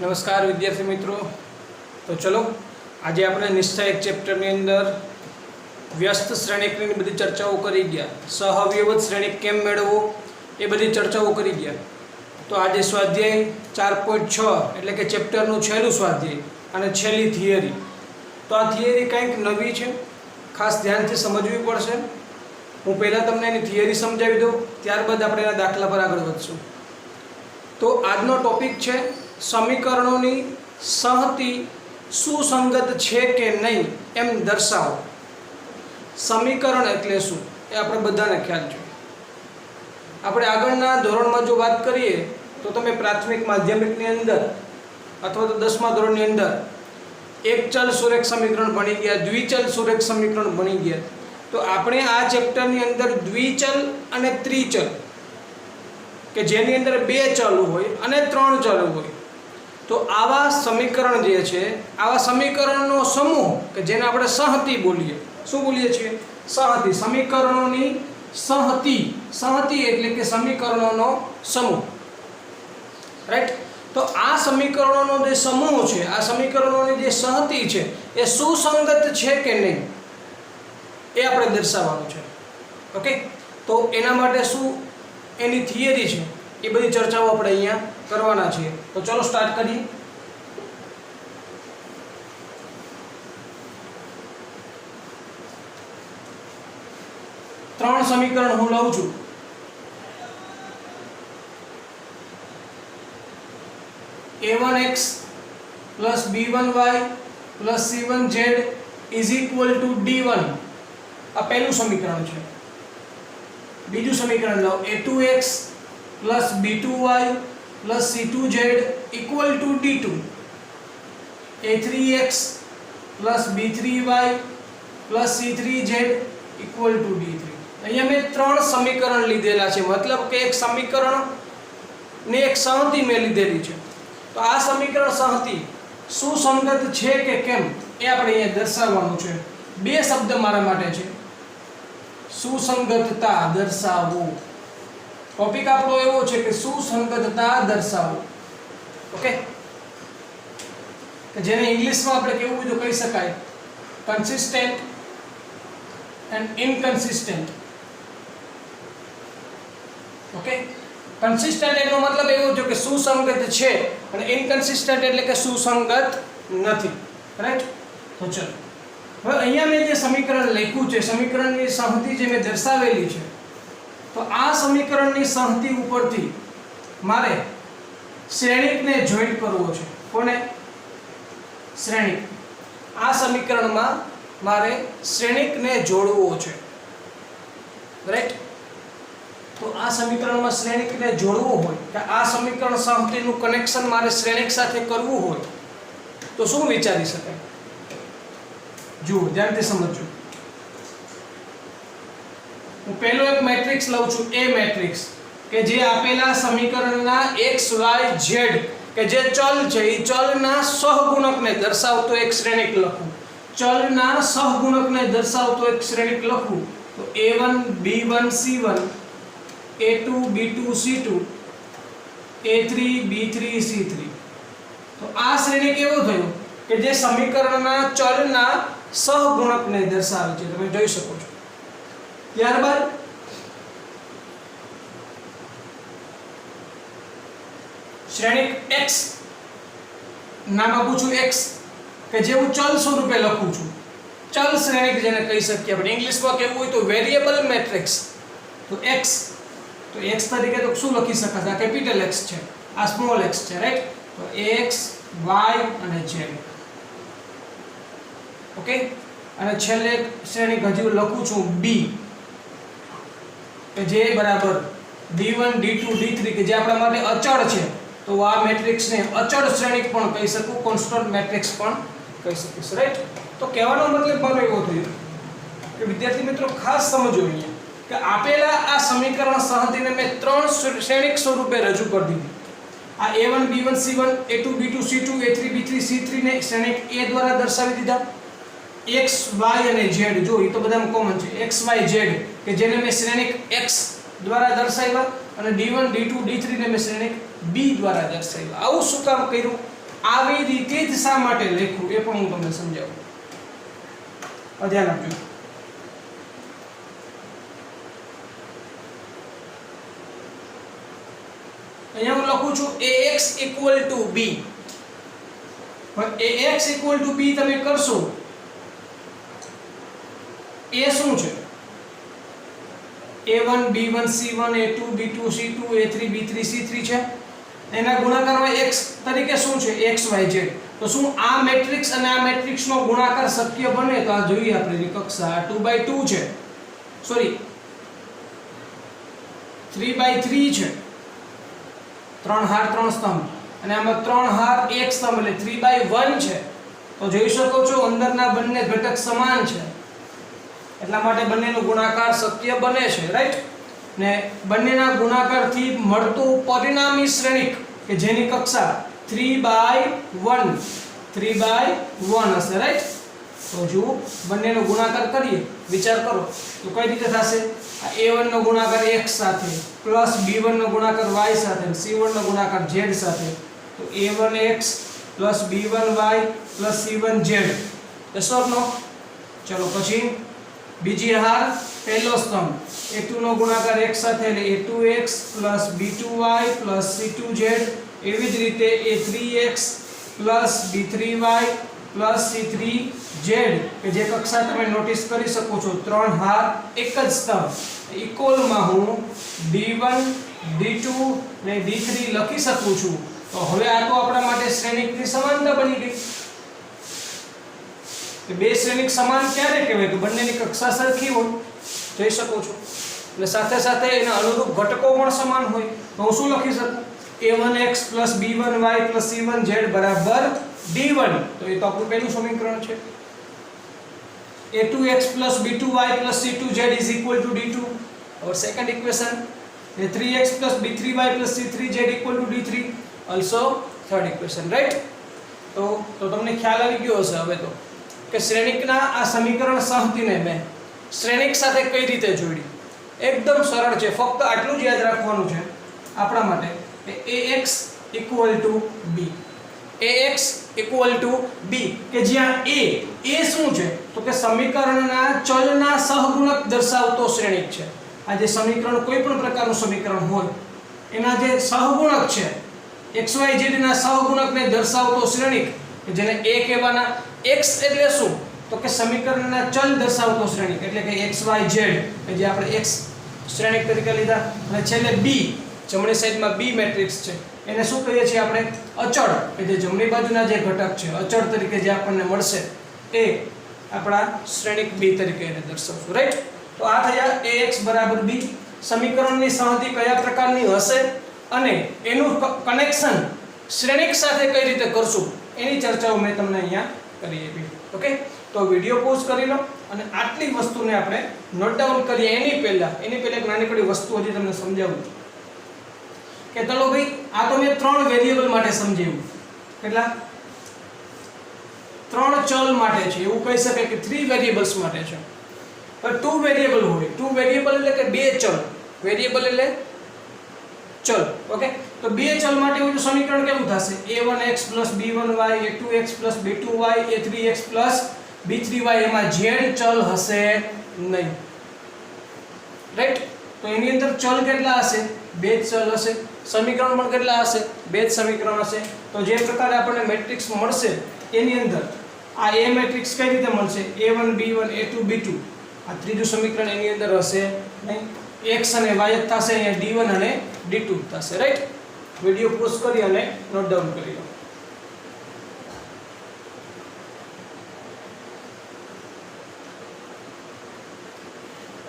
नमस्कार विद्यार्थी मित्रों। तो चलो आज આપણે નિશ્ચયક ચેપ્ટરની અંદર વ્યસ્ત શ્રેણિકની બધી ચર્ચાઓ કરી ગયા। સહવ્યવત શ્રેણિક કેમ મેળવવો એ બધી ચર્ચાઓ કરી ગયા। તો આજે સ્વાધ્યાય 4.6 એટલે કે ચેપ્ટરનું છેલ્લું સ્વાધ્યાય અને છેલ્લી થિયરી। તો આ થિયરી કંઈક નવી છે, ખાસ ધ્યાનથી સમજવી પડશે। હું પહેલાં તમને એની થિયરી સમજાવી દઉં, ત્યારબાદ આપણે એના દાખલા પર આગળ વધશું। તો આજનો ટોપિક છે સમીકરણોની સંહતિ સુસંગત છે કે નહીં એમ દર્શાવો। સમીકરણ એટલે શું એ આપણે બધાને ખ્યાલ છે। આપણે આગળના ધોરણમાં જો વાત કરીએ તો તમે પ્રાથમિક માધ્યમિકની અંદર અથવા તો 10મા ધોરણની અંદર એક ચલ સુરેખ સમીકરણ ભણી ગયા, દ્વિચલ સુરેખ સમીકરણ ભણી ગયા। તો આપણે આ ચેપ્ટરની અંદર દ્વિચલ અને ત્રિચલ કે જેની અંદર 2 ચલ હોય અને 3 ચલ હોય, તો આવા સમીકરણ જે છે, આવા સમીકરણનો સમૂહ કે જેને આપણે સંહતિ બોલીએ। શું બોલીએ છીએ? સંહતિ। સમીકરણોની સંહતિ, સંહતિ એટલે કે સમીકરણોનો સમૂહ, રાઈટ। તો આ સમીકરણોનો જે સમૂહ છે, આ સમીકરણોની જે સંહતિ છે એ સુસંગત છે કે નહીં એ આપણે દર્શાવવાનું છે। ઓકે, તો એના માટે શું એની થિયરી છે એ બધી ચર્ચાઓ આપણે અહીંયા કરવાના છીએ। તો ચલો સ્ટાર્ટ કરીએ। ત્રણ સમીકરણ હું લઉં છું। a1x plus b1y plus c1z is equal to d1। આ પહેલું સમીકરણ છે। બીજું સમીકરણ લો, a2x plus b2y plus c2z equal to d2। a3x plus b3y plus c3z equal to d3। અહીંયા મેં ત્રણ સમીકરણ લીધેલા છે, મતલબ કે એક સમીકરણ ને એક સંહતિ મેં લીધેલી છે। તો આ સમીકરણ સંહતિ સુસંગત છે કે કેમ એ આપણે અહીંયા દર્શાવવાનું છે। બે શબ્દ મારા માટે છે, સુસંગતતા દર્શાવો। ટોપિક આપણો એવો છે કે સુસંગતતા દર્શાવો। ઓકે, કે જેને ઇંગ્લિશમાં આપણે કેવું જો કહી શકાય, કન્સિસ્ટન્ટ એન્ડ ઇનકન્સિસ્ટન્ટ। ઓકે, કન્સિસ્ટન્ટ એનો મતલબ એવો છે કે સુસંગત છે અને ઇનકન્સિસ્ટન્ટ એટલે કે સુસંગત નથી, રાઈટ। તો ચલો હવે અહીંયા મેં જે સમીકરણ લખ્યું છે, સમીકરણની સંહતિ જે મેં દર્શાવેલી છે, તો આ સમીકરણની સંહતિ ઉપરથી મારે શ્રેણિકને જોઈન્ટ કરવો છે। કોને? શ્રેણિક। આ સમીકરણમાં મારે શ્રેણિકને જોડવો છે, રાઈટ। તો આ સમીકરણમાં શ્રેણિકને જોડવું હોય કે આ સમીકરણ સંહતિનું કનેક્શન મારે શ્રેણિક સાથે કરવું હોય તો શું વિચારી શકાય? જુઓ, ધ્યાનથી સમજો। હું પહેલો એક મેટ્રિક્સ લઉં છું, એ મેટ્રિક્સ કે જે આપેલા સમીકરણના x y z કે જે ચલ છે એ ચલના સહગુણકને દર્શાવતો એક શ્રેણિક લખું। ચલના સહગુણકને દર્શાવતો એક શ્રેણિક લખું તો a1 b1 c1 a2 b2 c2 a3 b3 c3। તો આ શ્રેણિક એવો થયો કે જે સમીકરણના ચલના સહગુણકને દર્શાવે છે, તમે જોઈ શકો છો। ત્યારબાદ શ્રેણિક x નામ આપું છું x કે જે હું ચલ સ્વરૂપે લખું છું। ચલ શ્રેણિક જેને કહી શકીએ આપણે, ઇંગ્લિશમાં કહેવું હોય તો વેરિયેબલ મેટ્રિક્સ। તો x, તો x તરીકે તો શું લખી શકાય? આ કેપિટલ x છે, આ સ્મોલ x છે, રાઈટ। તો x y અને z। ઓકે, અને છેલ્લે શ્રેણિક હજી લખું છું b કે જે બરાબર d1 d2 d3 કે જે આપણા માટે અચળ છે। તો આ મેટ્રિક્સને અચળ શ્રેણિક પણ કહી શકું, કોન્સ્ટન્ટ મેટ્રિક્સ પણ કહી શકીશ, રાઈટ। તો કહેવાનો મતલબ મારો એવો થયો કે વિદ્યાર્થી મિત્રો ખાસ સમજો અહીંયા કે આપેલા આ સમીકરણ સંહતિને મેં ત્રણ શ્રેણિક સ્વરૂપે રજૂ કરી દીધી। આ a1 b1 c1 a2 b2 c2 a3 b3 c3 ને શ્રેણિક a દ્વારા દર્શાવી દીધા। x y અને z, જો એ તો બધામાં કોમન છે, x y z કે જેને મેં શ્રેણિક x દ્વારા દર્શાવ્યા અને d1 d2 d3 ને મેં શ્રેણિક b દ્વારા દર્શાવ્યા। આવું શું કામ કર્યું? આવી રીતે જ શા માટે લખ્યું એ પણ હું તમને સમજાવું. ધ્યાન આપજો. અહીંયા હું લખું છું ax = b. પણ ax = b તમે કરશો, એ શું છે? a1 b1 c1 a2 b2 c2 a3 b3 c3 છે. એના ગુણાકારમાં x તરીકે શું છે? x y z. તો શું આ મેટ્રિક્સ અને આ મેટ્રિક્સનો ગુણાકાર શક્ય બને? તો આ જોઈએ આપણે કક્ષા 2/2 છે, સોરી 3/3 છે, 3 હાર 3 સ્તંભ, અને આમાં 3 હાર 1 સ્તંભ એટલે 3/1 છે. તો જોઈ શકો છો અંદરના બંને ઘટક સમાન છે, એટલા માટે બંનેનો ગુણાકાર શક્ય બને છે, રાઈટ? ને બંનેના ગુણાકારથી મળતું પરિણામી શ્રેણિક કે જેની કક્ષા 3/1 હશે, રાઈટ? તો જો બંનેનો ગુણાકાર કરીએ, વિચાર કરો તો કઈ રીતે થશે? આ a1 નો ગુણાકાર x સાથે પ્લસ b1 નો ગુણાકાર y સાથે c1 નો ગુણાકાર z સાથે, તો a1x plus b1y plus c1z. Yes or no? ચલો પછી બીજી હાર પહેલો સ્તંભ a2 નો ગુણાકાર x સાથે એટલે a2x plus b2y plus c2z. એવી જ રીતે a3x plus b3y plus c3z કે જે કક્ષા તમે નોટિસ કરી શકો છો 3 હાર એક જ સ્તંભ, ઇક્વલમાં હું d1 d2 ને d3 લખી શકું છું. તો હવે આ તો આપણા માટે શ્રેણિકની સમાનતા બની ગઈ. બે શ્રેણિક સમાન ક્યારે કહેવાય? કે બંનેની કક્ષા સરખી હોય, જોઈ શકો છો. અને સાથે સાથે એના અનુરૂપ ઘટકો પણ સમાન હોય. તો હું શું લખી શકું? a1x + b1y + c1z બરાબર d1. તો એ તો આપણું પહેલું સમીકરણ છે. a2x + b2y + c2z = d2, our second equation. a3x + b3y + c3z = d3, also third equation, right? તો તમને ખ્યાલ આવી ગયો હશે હવે તો કે શ્રેણિકના આ સમીકરણ સંહતિને મેં શ્રેણિક સાથે કઈ રીતે જોડી. એકદમ સરળ છે, ફક્ત આટલું જ યાદ રાખવાનું છે આપણા માટે કે ax = b. ax = b કે જ્યાં a શું છે? તો કે સમીકરણના ચલના સહગુણક દર્શાવતો શ્રેણિક છે. આ જે સમીકરણ કોઈ પણ પ્રકારનું સમીકરણ હોય એના જે સહગુણક છે x y z ના સહગુણકને દર્શાવતો શ્રેણિક જેને a કહેવાના. x એટલે શું? તો કે સમીકરણના ચલ દર્શાવતો શ્રેણિક એટલે કે x y z કે જે આપણે x શ્રેણિક તરીકે લીધા, અને છેલ્લે b જમણી સાઈડમાં b મેટ્રિક્સ છે એને શું કહીએ છીએ આપણે? અચળ, કે જે જમણી બાજુના જે ઘટક છે અચળ તરીકે જે આપણને મળશે એ આપણા શ્રેણિક b તરીકે એને દર્શાવશું, રાઈટ? તો આ થયા ax = b. સમીકરણની સંહતિ કયા પ્રકારની હશે અને એનું કનેક્શન શ્રેણિક સાથે કઈ રીતે કરશું એની ચર્ચાઓ મેં તમને અહીંયા કરી આપી. ઓકે, તો વિડિયો પોઝ કરી લો અને આટલી વસ્તુને આપણે નોટ ડાઉન કરીએ. એની પહેલા એક નાનકડી વસ્તુ હજી તમને સમજાવું કે ચલો ભાઈ, આ તો મેં 3 વેરિયેબલ માટે સમજાવ્યું. કેટલા? 3 ચલ માટે છે, એવું કહી શકાય કે 3 વેરિયેબલ્સ માટે છે. પણ 2 વેરિયેબલ હોય, 2 વેરિયેબલ એટલે કે 2 ચલ. વેરિયેબલ એટલે ચલ. ઓકે, તો 2 ચલ માટે હોય તો સમીકરણ કેવું થશે? a1x + b1y a2x + b2y a3x + b3y. એમાં z ચલ હશે નહીં, રાઈટ? તો એની અંદર ચલ કેટલા હશે? 2 ચલ હશે. સમીકરણ પણ કેટલા હશે? 2 સમીકરણ હશે. તો જે પ્રકારે આપણને મેટ્રિક્સ મળશે એની અંદર આ a મેટ્રિક્સ કઈ રીતે મળશે? a1 b1 a2 b2. આ ત્રીજું સમીકરણ એની અંદર હશે નહીં. x અને y જ થશે, અહીંયા d1 અને d2 થશે, રાઈટ? વિડિયો પોઝ કરી અને નોટ ડાઉન કરી લો.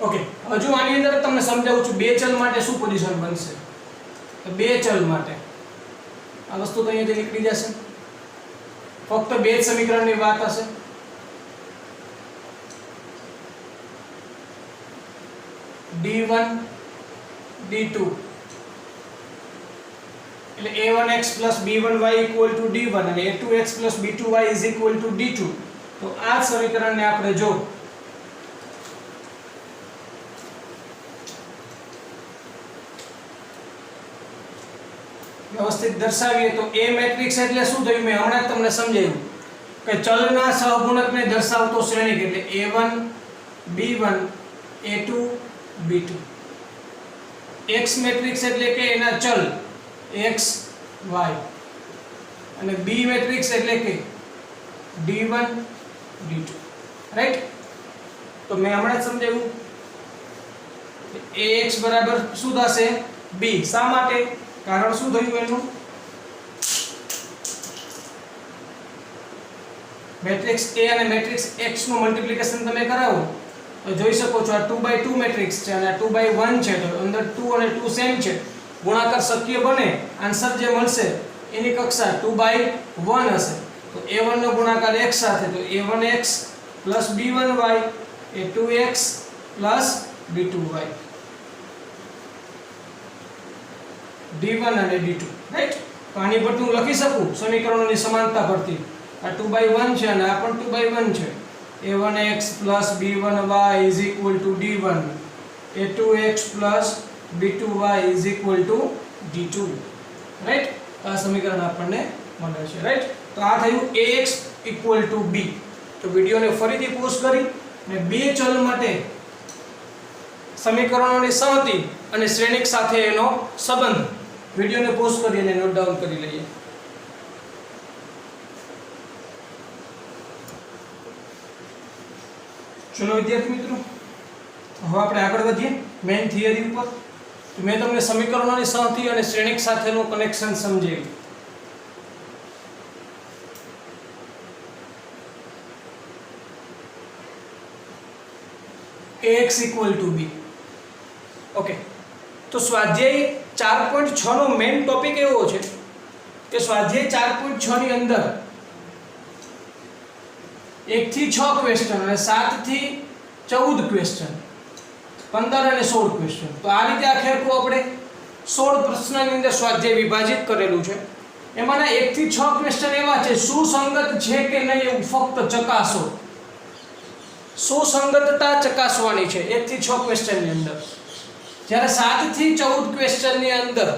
ઓકે, હજુ આની અંદર તમને સમજાવું છું 2 ચલ માટે શું પોઝિશન બનશે. તો 2 ચલ માટે આ વસ્તુ તો અહીંયાથી નીકળી જશે, ફક્ત 2 સમીકરણની વાત હશે. d1 d2 એટલે a1x + b1y = d1 અને a2x + b2y = d2. તો આ સમીકરણને આપણે જો વ્યવસ્થિત દર્શાવીએ તો A મેટ્રિક્સ એટલે શું થયું? મેં હમણાં જ તમને સમજાવ્યું કે ચલના સહગુણકને દર્શાવતો શ્રેણિક એટલે A1 B1 A2 B2. X matrix એટલે કે એના ચલ x y અને B મેટ્રિક્સ એટલે કે D1 D2. રાઈટ? તો મેં હમણાં જ સમજાવ્યું Ax બરાબર શું થશે? B. શા માટે? કારણ શું થયું એનું? મેટ્રિક્સ A અને મેટ્રિક્સ X નું મલ્ટીપ્લિકેશન તમે કરાવો તો જોઈ શકો છો આ 2/2 મેટ્રિક્સ છે અને આ 2/1 છે, તો અંદર 2 અને 2 સેમ છે, ગુણાકાર શક્ય બને, આન્સર જે મળશે એની કક્ષા 2/1 હશે. તો A1 નો ગુણાકાર x સાથે, તો A1x + B1y એ 2x + B2y, D1 અને D2. રાઈટ? તો આની પરથી હું લખી શકું સમીકરણોની સમાનતા પરથી આ 2/1 છે અને આ પણ 2/1 છે. A1x + B1y = D1, A2x + B2y = D2. Right? આ સમીકરણ આપણને મળે છે. રાઈટ? તો આ થયું Ax = B. તો વિડિયોને ફરીથી પોઝ કરી અને બે ચલ માટે સમીકરણોની સંહતિ અને શ્રેણિક સાથે એનો સંબંધ વિડિયોને પોઝ કરી અને નોટ ડાઉન કરી લઈએ. ચલો વિદ્યાર્થી મિત્રો, હવે આપણે આગળ વધીએ મેઇન થિયરી ઉપર. તો મેં તમને સમીકરણોની સંહતિ અને શ્રેણિક સાથેનું કનેક્શન સમજાવ્યું. Ax = B. ઓકે, તો સ્વાધ્યાય 4.6 નો મેઇન ટોપિક એવો છે કે સ્વાધ્યાય 4.6 ની અંદર 1 થી 6 ક્વેશ્ચન અને 7 થી 14 ક્વેશ્ચન, 15 અને 16 ક્વેશ્ચન. તો આ રીતે આખે આખું આપણે 16 પ્રશ્નની અંદર સ્વાધ્યાય વિભાજિત કરેલું છે. એમાંના 1 થી 6 ક્વેશ્ચન એવા છે સુસંગત છે કે નહીં એવું ફક્ત ચકાસો. સુસંગતતા ચકાસવાની છે 1 થી 6 ક્વેશ્ચનની અંદર. જ્યારે 7 થી 14 ક્વેશ્ચનની અંદર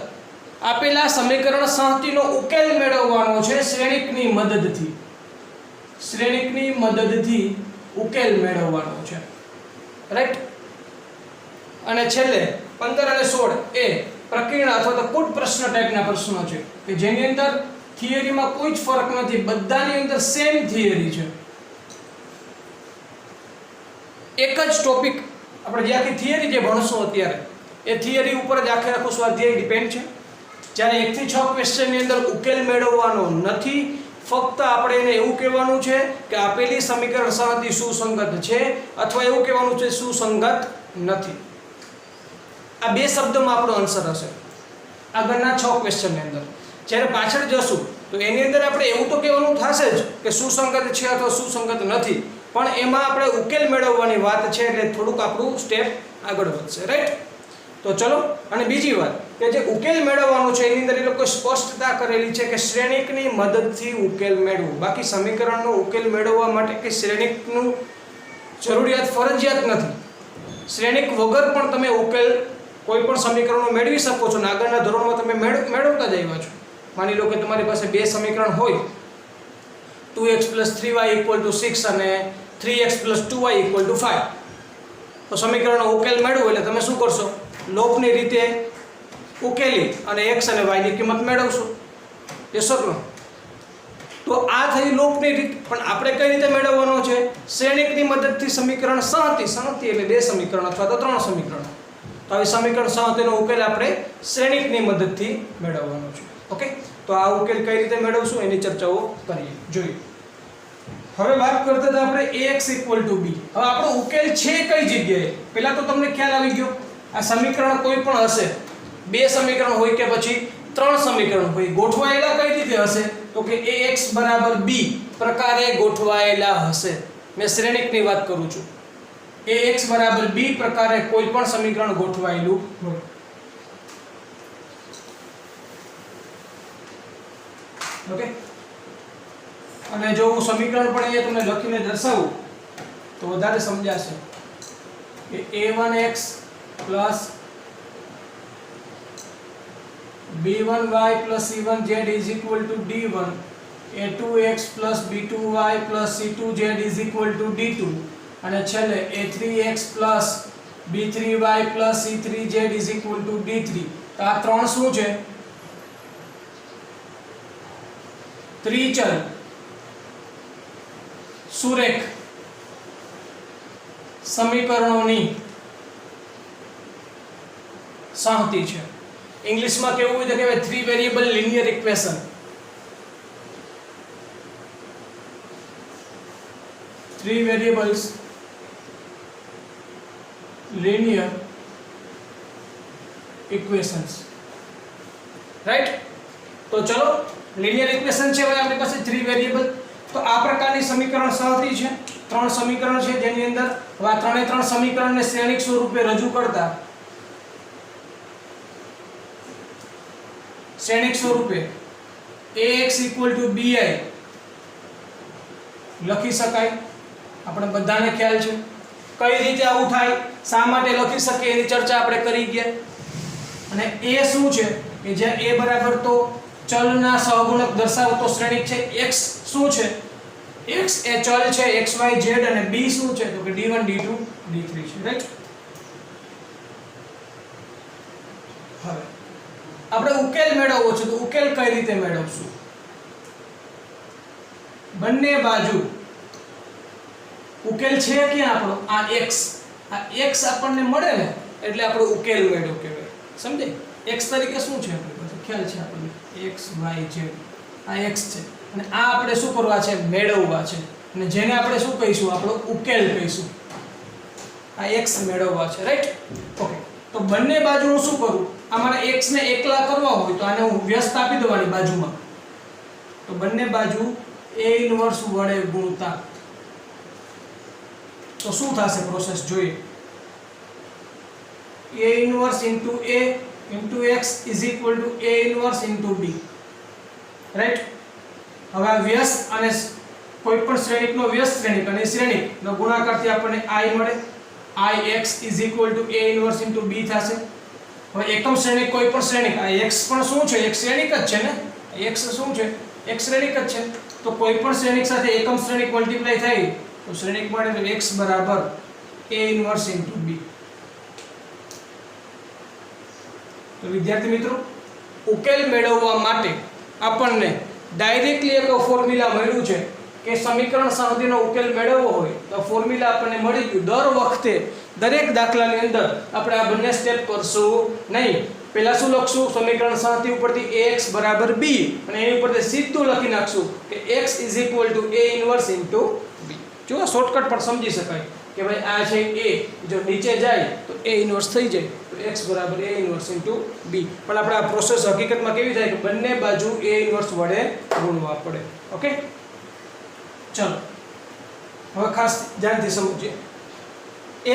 આપેલા સમીકરણ સંહતિનો ઉકેલ મેળવવાનો છે શ્રેણિકની મદદથી. શ્રેણિકની મદદથી ઉકેલ મેળવવાનો છે. રાઈટ? અને છેલ્લે 15 અને 16 એ પ્રકીર્ણ અથવા તો કૂટ પ્રશ્ન ટાઈપના પ્રશ્નો છે કે જેની અંદર થિયરીમાં કોઈ જ ફરક નથી, બધાની અંદર સેમ થિયરી છે. એક જ ટોપિક આપણે જે આખી થિયરી જે ભણશું અત્યારે એ થિયરી ઉપર જ આખે આખું સ્વાધ્યાય ડિપેન્ડ છે. જ્યારે 1 થી 6 ક્વેશ્ચનની અંદર ઉકેલ મેળવવાનો નથી, ફક્ત આપણે એને એવું કહેવાનું છે કે આપેલી સમીકરણ સંહતિ સુસંગત છે અથવા એવું કહેવાનું છે સુસંગત નથી. આ બે શબ્દમાં આપણો આન્સર હશે આગળના 6 ક્વેશ્ચનની અંદર. જ્યારે પાછળ જશું તો એની અંદર આપણે એવું તો કહેવાનું થશે જ કે સુસંગત છે અથવા સુસંગત નથી, પણ એમાં આપણે ઉકેલ મેળવવાની વાત છે એટલે થોડુંક આપણું સ્ટેપ આગળ વધશે. રાઈટ? તો ચલો, અને બીજી વાત કે જે ઉકેલ મેળવવાનો છે એની અંદર એ લોકો સ્પષ્ટતા કરેલી છે કે શ્રેણિકની મદદથી ઉકેલ મેળવો. બાકી સમીકરણનો ઉકેલ મેળવવા માટે કે શ્રેણિકનું જરૂરિયાત ફરજિયાત નથી. શ્રેણિક વગર પણ તમે ઉકેલ કોઈ પણ સમીકરણો મેળવી શકો છો અને આગળના ધોરણમાં તમે મેળવતા જ આવ્યા છો. માની લો કે તમારી પાસે બે સમીકરણ હોય 2x + 3y = 6 અને 3x + 2y = 5. તો સમીકરણનો ઉકેલ મેળવો એટલે તમે શું કરશો? લોપની રીતે ઉકેલી અને x અને y ની કિંમત મેળવશો. યસ ઓર નો? તો આ થઈ લોપની રીત. પણ આપણે કઈ રીતે મેળવવાનો છે? શ્રેણિકની મદદથી સમીકરણ સંહતિ. સંહતિ એટલે બે સમીકરણ અથવા તો ત્રણ સમીકરણ. તો આવી સમીકરણ સંહતિનો ઉકેલ આપણે શ્રેણિકની મદદથી મેળવવાનો છે. ઓકે, તો આ ઉકેલ કઈ રીતે મેળવશું એની ચર્ચાઓ કરીએ, જોઈએ. હવે વાત કરતા હતા આપણે Ax = B. હવે આપણો ઉકેલ છે કઈ જગ્યાએ? પહેલા તો તમને ખ્યાલ આવી ગયો આ સમીકરણ કોઈ પણ હશે, બે સમીકરણ હોય કે પછી ત્રણ સમીકરણ હોય, ગોઠવાયેલા કઈ રીતે હશે? તો કે Ax = B પ્રકારે ગોઠવાયેલા હશે. મેં શ્રેણિકની વાત કરું છું. Ax = B પ્રકારે કોઈ પણ સમીકરણ ગોઠવાયેલું હોય. ઓકે, અને જો હું સમીકરણ પણ અહીંયા તમને લખીને દર્શાવું તો વધારે સમજાશે કે A1x + b1y plus c1z is equal to d1, a2x plus b2y plus c2z is equal to d2 અને છેલ્લે a3x plus b3y plus c3z is equal to d3. તો આ ત્રણ શું છે? ત્રિચલ સુરેખ સમીકરણોની સાહતી છે. ઇંગ્લિશમાં કેવું હોય તો કહેવાય three variable linear equation. Three variables linear equations, right? તો ચલો linear equation છે હવે આપણી પાસે થ્રી વેરિયેબલ. તો આ પ્રકારની સમીકરણ સાહતી છે. ત્રણ સમીકરણ છે જેની અંદર હવે આ ત્રણે ત્રણ સમીકરણને શ્રેણિક સ્વરૂપે રજૂ કરતા શ્રેણિક સ્વરૂપે ax = bi લખી શકાય. આપણે બધાને ખ્યાલ છે કઈ રીતે આવું થાય, શા માટે લખી શકીએ એની ચર્ચા આપણે કરી ગયા. અને a શું છે કે જ્યાં a બરાબર તો ચલના સહગુણક દર્શાવતો શ્રેણિક છે. x શું છે? x એ ચલ છે x y z અને b શું છે તો કે d1 d2 d3 છે, રાઈટ? હવે આપણે ઉકેલ મેળવવો છે તો ઉકેલ કઈ રીતે મેળવશું? બંને બાજુ ઉકેલ છે ક્યાં આપણો? આ x આપણને મળે ને એટલે આપણો ઉકેલ મેળવ્યો કહેવાય. સમજાય? x તરીકે શું છે આપણી પાસે ખ્યાલ છે આપણને x y z. આ x છે અને આ આપણે શું કરવા છે? મેળવવા છે. અને જેને આપણે શું કહીશું? આપણો ઉકેલ કહીશું. આ x મેળવવા છે, રાઈટ? ઓકે. તો બંને બાજુ હું શું કરું? અમારે x ને એકલા કરવા હોય તો આને હું વ્યસ્ત આપી દેવાની બાજુમાં. તો બંને બાજુ a ઇન્વર્સ વડે ગુણતા તો શું થશે? પ્રોસેસ જોઈએ. a inverse into a into x is equal to a inverse into b, right? હવે આ વ્યસ્ત અને કોઈ પણ શ્રેણિકનો વ્યસ્ત શ્રેણિક અને શ્રેણિકનો ગુણાકારથી આપણને i મળે. ix is equal to a inverse into b થશે. હવે એકમ શ્રેણિક કોઈ પણ શ્રેણિક આ x પણ શું છે? એક શ્રેણિક જ છે ને. x શું છે? એક શ્રેણિક જ છે. તો કોઈ પણ શ્રેણિક સાથે એકમ શ્રેણિક મલ્ટીપ્લાય થાય તો શ્રેણિક મળે તો x બરાબર a ઇન્વર્સ into b. તો વિદ્યાર્થી મિત્રો ઉકેલ મેળવવા માટે આપણને ડાયરેક્ટલી એક ફોર્મ્યુલા મળ્યું છે કે સમીકરણ સાહતીનો ઉકેલ મેળવવો હોય તો ફોર્મ્યુલા આપણને મળી ગયું. દર વખતે દરેક દાખલાની અંદર આપણે આ બંને સ્ટેપ કરશું નહીં. પહેલા શું લખશું? સમીકરણ સાહતી ઉપરથી ax બરાબર b અને એની ઉપરથી સીધું લખી નાખશું કે x is equal to a inverse into b. જો શોર્ટકટ પર સમજી શકાય કે ભાઈ આ છે a, જો નીચે જાય તો a ઇન્વર્સ થઈ જાય તો x બરાબર a ઇન્વર્સ into b. પણ આપણે આ પ્રોસેસ હકીકતમાં કેવી થાય કે બંને બાજુ a ઇન્વર્સ વડે ગુણવા પડે. ઓકે, ચલો હવે ખાસ ધ્યાનથી સમજીએ.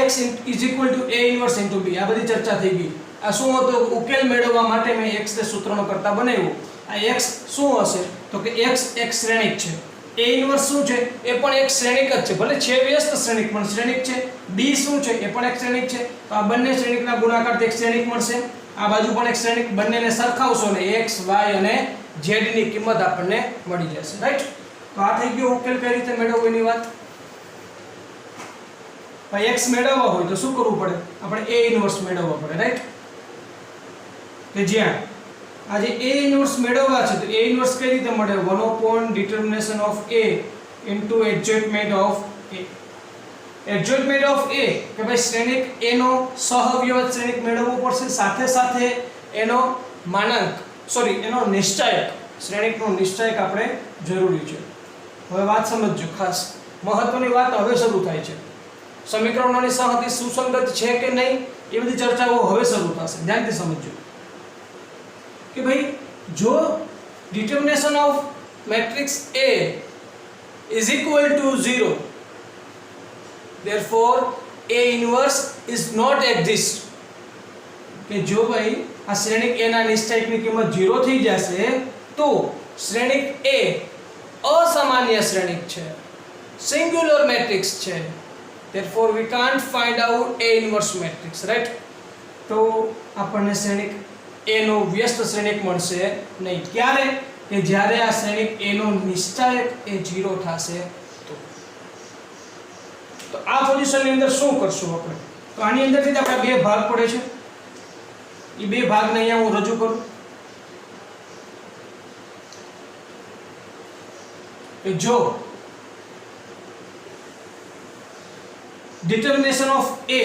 x is equal to a inverse into b. આ બધી ચર્ચા થઈ ગઈ. આ શું હતો? ઉકેલ મેળવવા માટે મેં x ને સૂત્રનો કરતા બનાવ્યો. આ x શું હશે તો કે x એક શ્રેણિક છે. a ઇન્વર્સ શું છે? એ પણ એક શ્રેણિક જ છે, ભલે છે વ્યસ્ત શ્રેણિક પણ શ્રેણિક છે. b શું છે? એ પણ એક શ્રેણિક છે. તો આ બંને શ્રેણિકના ગુણાકારથી એક શ્રેણિક મળશે. આ બાજુ પણ એક શ્રેણિક. બંનેને સરખાવશો ને x y અને z ની કિંમત આપણને મળી જશે, રાઈટ? તો આ થઈ ગયો ઉકેલ કઈ રીતે મેળવવો એની વાત. ભાઈ x મેળવવા હોય તો શું કરવું પડે? આપણે a ઇન્વર્સ મેળવવા પડે, રાઈટ? કે જ્યાં આજે a ઇન્વર્સ મેળવવા છે તો a ઇન્વર્સ કઈ રીતે મળે? 1 determination of a into adjointment of a. adjointment of a કે ભાઈ શ્રેણિક a નો સહવ્યવત શ્રેણિક મેળવવો પડશે. સાથે સાથે એનો એનો નિશ્ચાયક શ્રેણિકનો નિશ્ચાયક આપણે જરૂરી છે. હવે વાત સમજજો, ખાસ મહત્વની વાત હવે શરૂ થાય છે. સમીકરણોની સાહતી સુસંગત છે કે નહીં એ બધી ચર્ચાઓ હવે શરૂ થશે. ધ્યાનથી સમજજો કે ભાઈ જો determination of matrix A is equal to 0, therefore A inverse is not exist. કે જો ભાઈ આ શ્રેણિક A ના નિશ્ચાયકની કિંમત 0 થઈ જશે તો શ્રેણિક A અસામાન્ય શ્રેણિક છે, સિંગ્યુલર મેટ્રિક્સ છે. therefore we can't find out A inverse matrix, right? તો આપણને શ્રેણિક A નો વ્યસ્ત શ્રેણિક મળશે નહીં. ક્યારે? કે જ્યારે આ શ્રેણિક A નો નિશ્ચાયક એ 0 થશે તો આ પોઝિશનની અંદર શું કરશું આપણે? તો આની અંદરથી જ આપણે બે ભાગ પડે છે. એ બે ભાગને અહીંયા હું રજૂ કરું કે જો determination of A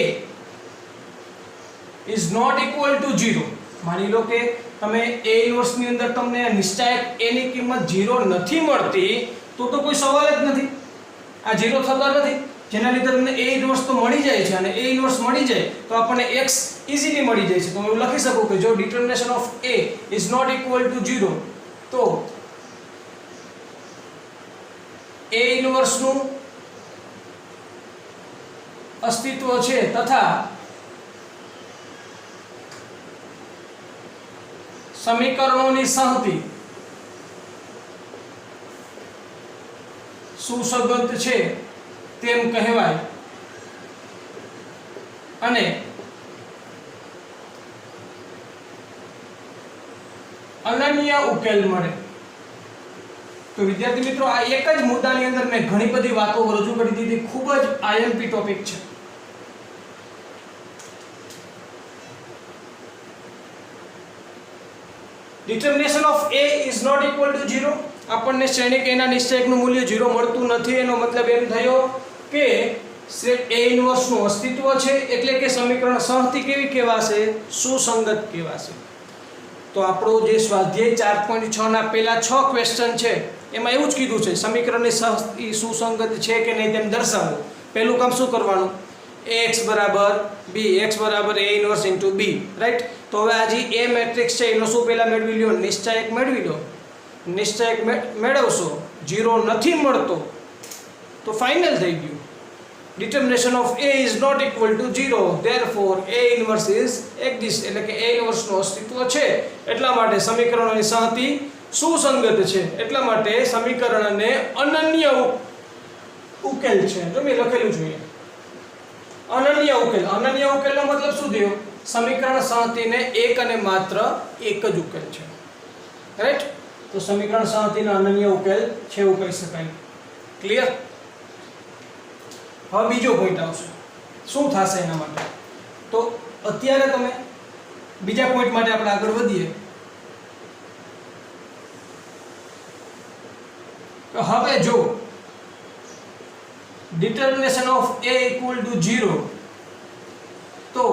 is not equal to 0, માની લો કે તમે A ઇન્વર્સ ની અંદર તમને નિશ્ચાયક A ની કિંમત 0 નથી મળતી તો કોઈ સવાલ જ નથી. આ 0 થતા નથી, જેના લીધે તમને A ઇન્વર્સ તો મળી જાય છે અને A ઇન્વર્સ મળી જાય તો આપણને x ઈઝીલી મળી જાય છે. તો હું એવું લખી શકું કે જો determination of A is not equal to 0 તો A ઇન્વર્સ નું અસ્તિત્વ છે તથા સમીકરણોની સંહતિ સુસંગત છે તેમ કહેવાય અને અનન્ય ઉકેલ મળે. તો વિદ્યાર્થી મિત્રો આ એક જ મુદ્દાની અંદર મેં ઘણી બધી વાતો રજૂ કરી દીધી. ખૂબ જ આઈએમપી ટોપિક છે. determination of A is not equal to 0. આપણને શ્રેણિક A ના નિશ્ચયકનું મૂલ્ય 0 મળતું નથી. એનો મતલબ એમ થયો કે A ઇન્વર્સ નું અસ્તિત્વ છે એટલે કે સમીકરણ સંહતિ કેવી કહેવાશે? સુસંગત કહેવાશે. તો આપણો જે સ્વાધ્યાય 4.6 ના પહેલા 6 ક્વેશ્ચન છે એમાં એવું જ કીધું છે સમીકરણની સંહતિ સુસંગત છે કે નહીં તેમ દર્શાવો. પહેલું કામ શું કરવાનું? Ax બરાબર b, x બરાબર A inverse into b, right? તો હવે આ જે A મેટ્રિક્સ છે એનો શું પહેલા મેળવી લ્યો? નિશ્ચાયક મેળવી લો. નિશ્ચાયક મેળવશો, 0 નથી મળતો તો ફાઇનલ થઈ ગયું. determination of A is not equal to 0, therefore A inverse is exists, એટલે કે A inverse નું અસ્તિત્વ છે એટલા માટે સમીકરણોની સંહતિ સુસંગત છે એટલા માટે સમીકરણને અનન્ય ઉકેલ છે. જો મેં લખેલું જોઈએ અનન્ય ઉકેલ. અનન્ય ઉકેલનો મતલબ શું થયો? સમીકરણ સંહતિને એક અને માત્ર એક જ ઉકેલ છે, રાઈટ? તો સમીકરણ સંહતિનો અનન્ય ઉકેલ છે એવું કહી શકાય. ક્લિયર? હવે બીજો પોઈન્ટ આવશે. શું થશે એના માટે? તો અત્યારે તમે બીજા પોઈન્ટ માટે આપણે આગળ વધીએ. તો હવે જો determination of A equal to 0 તો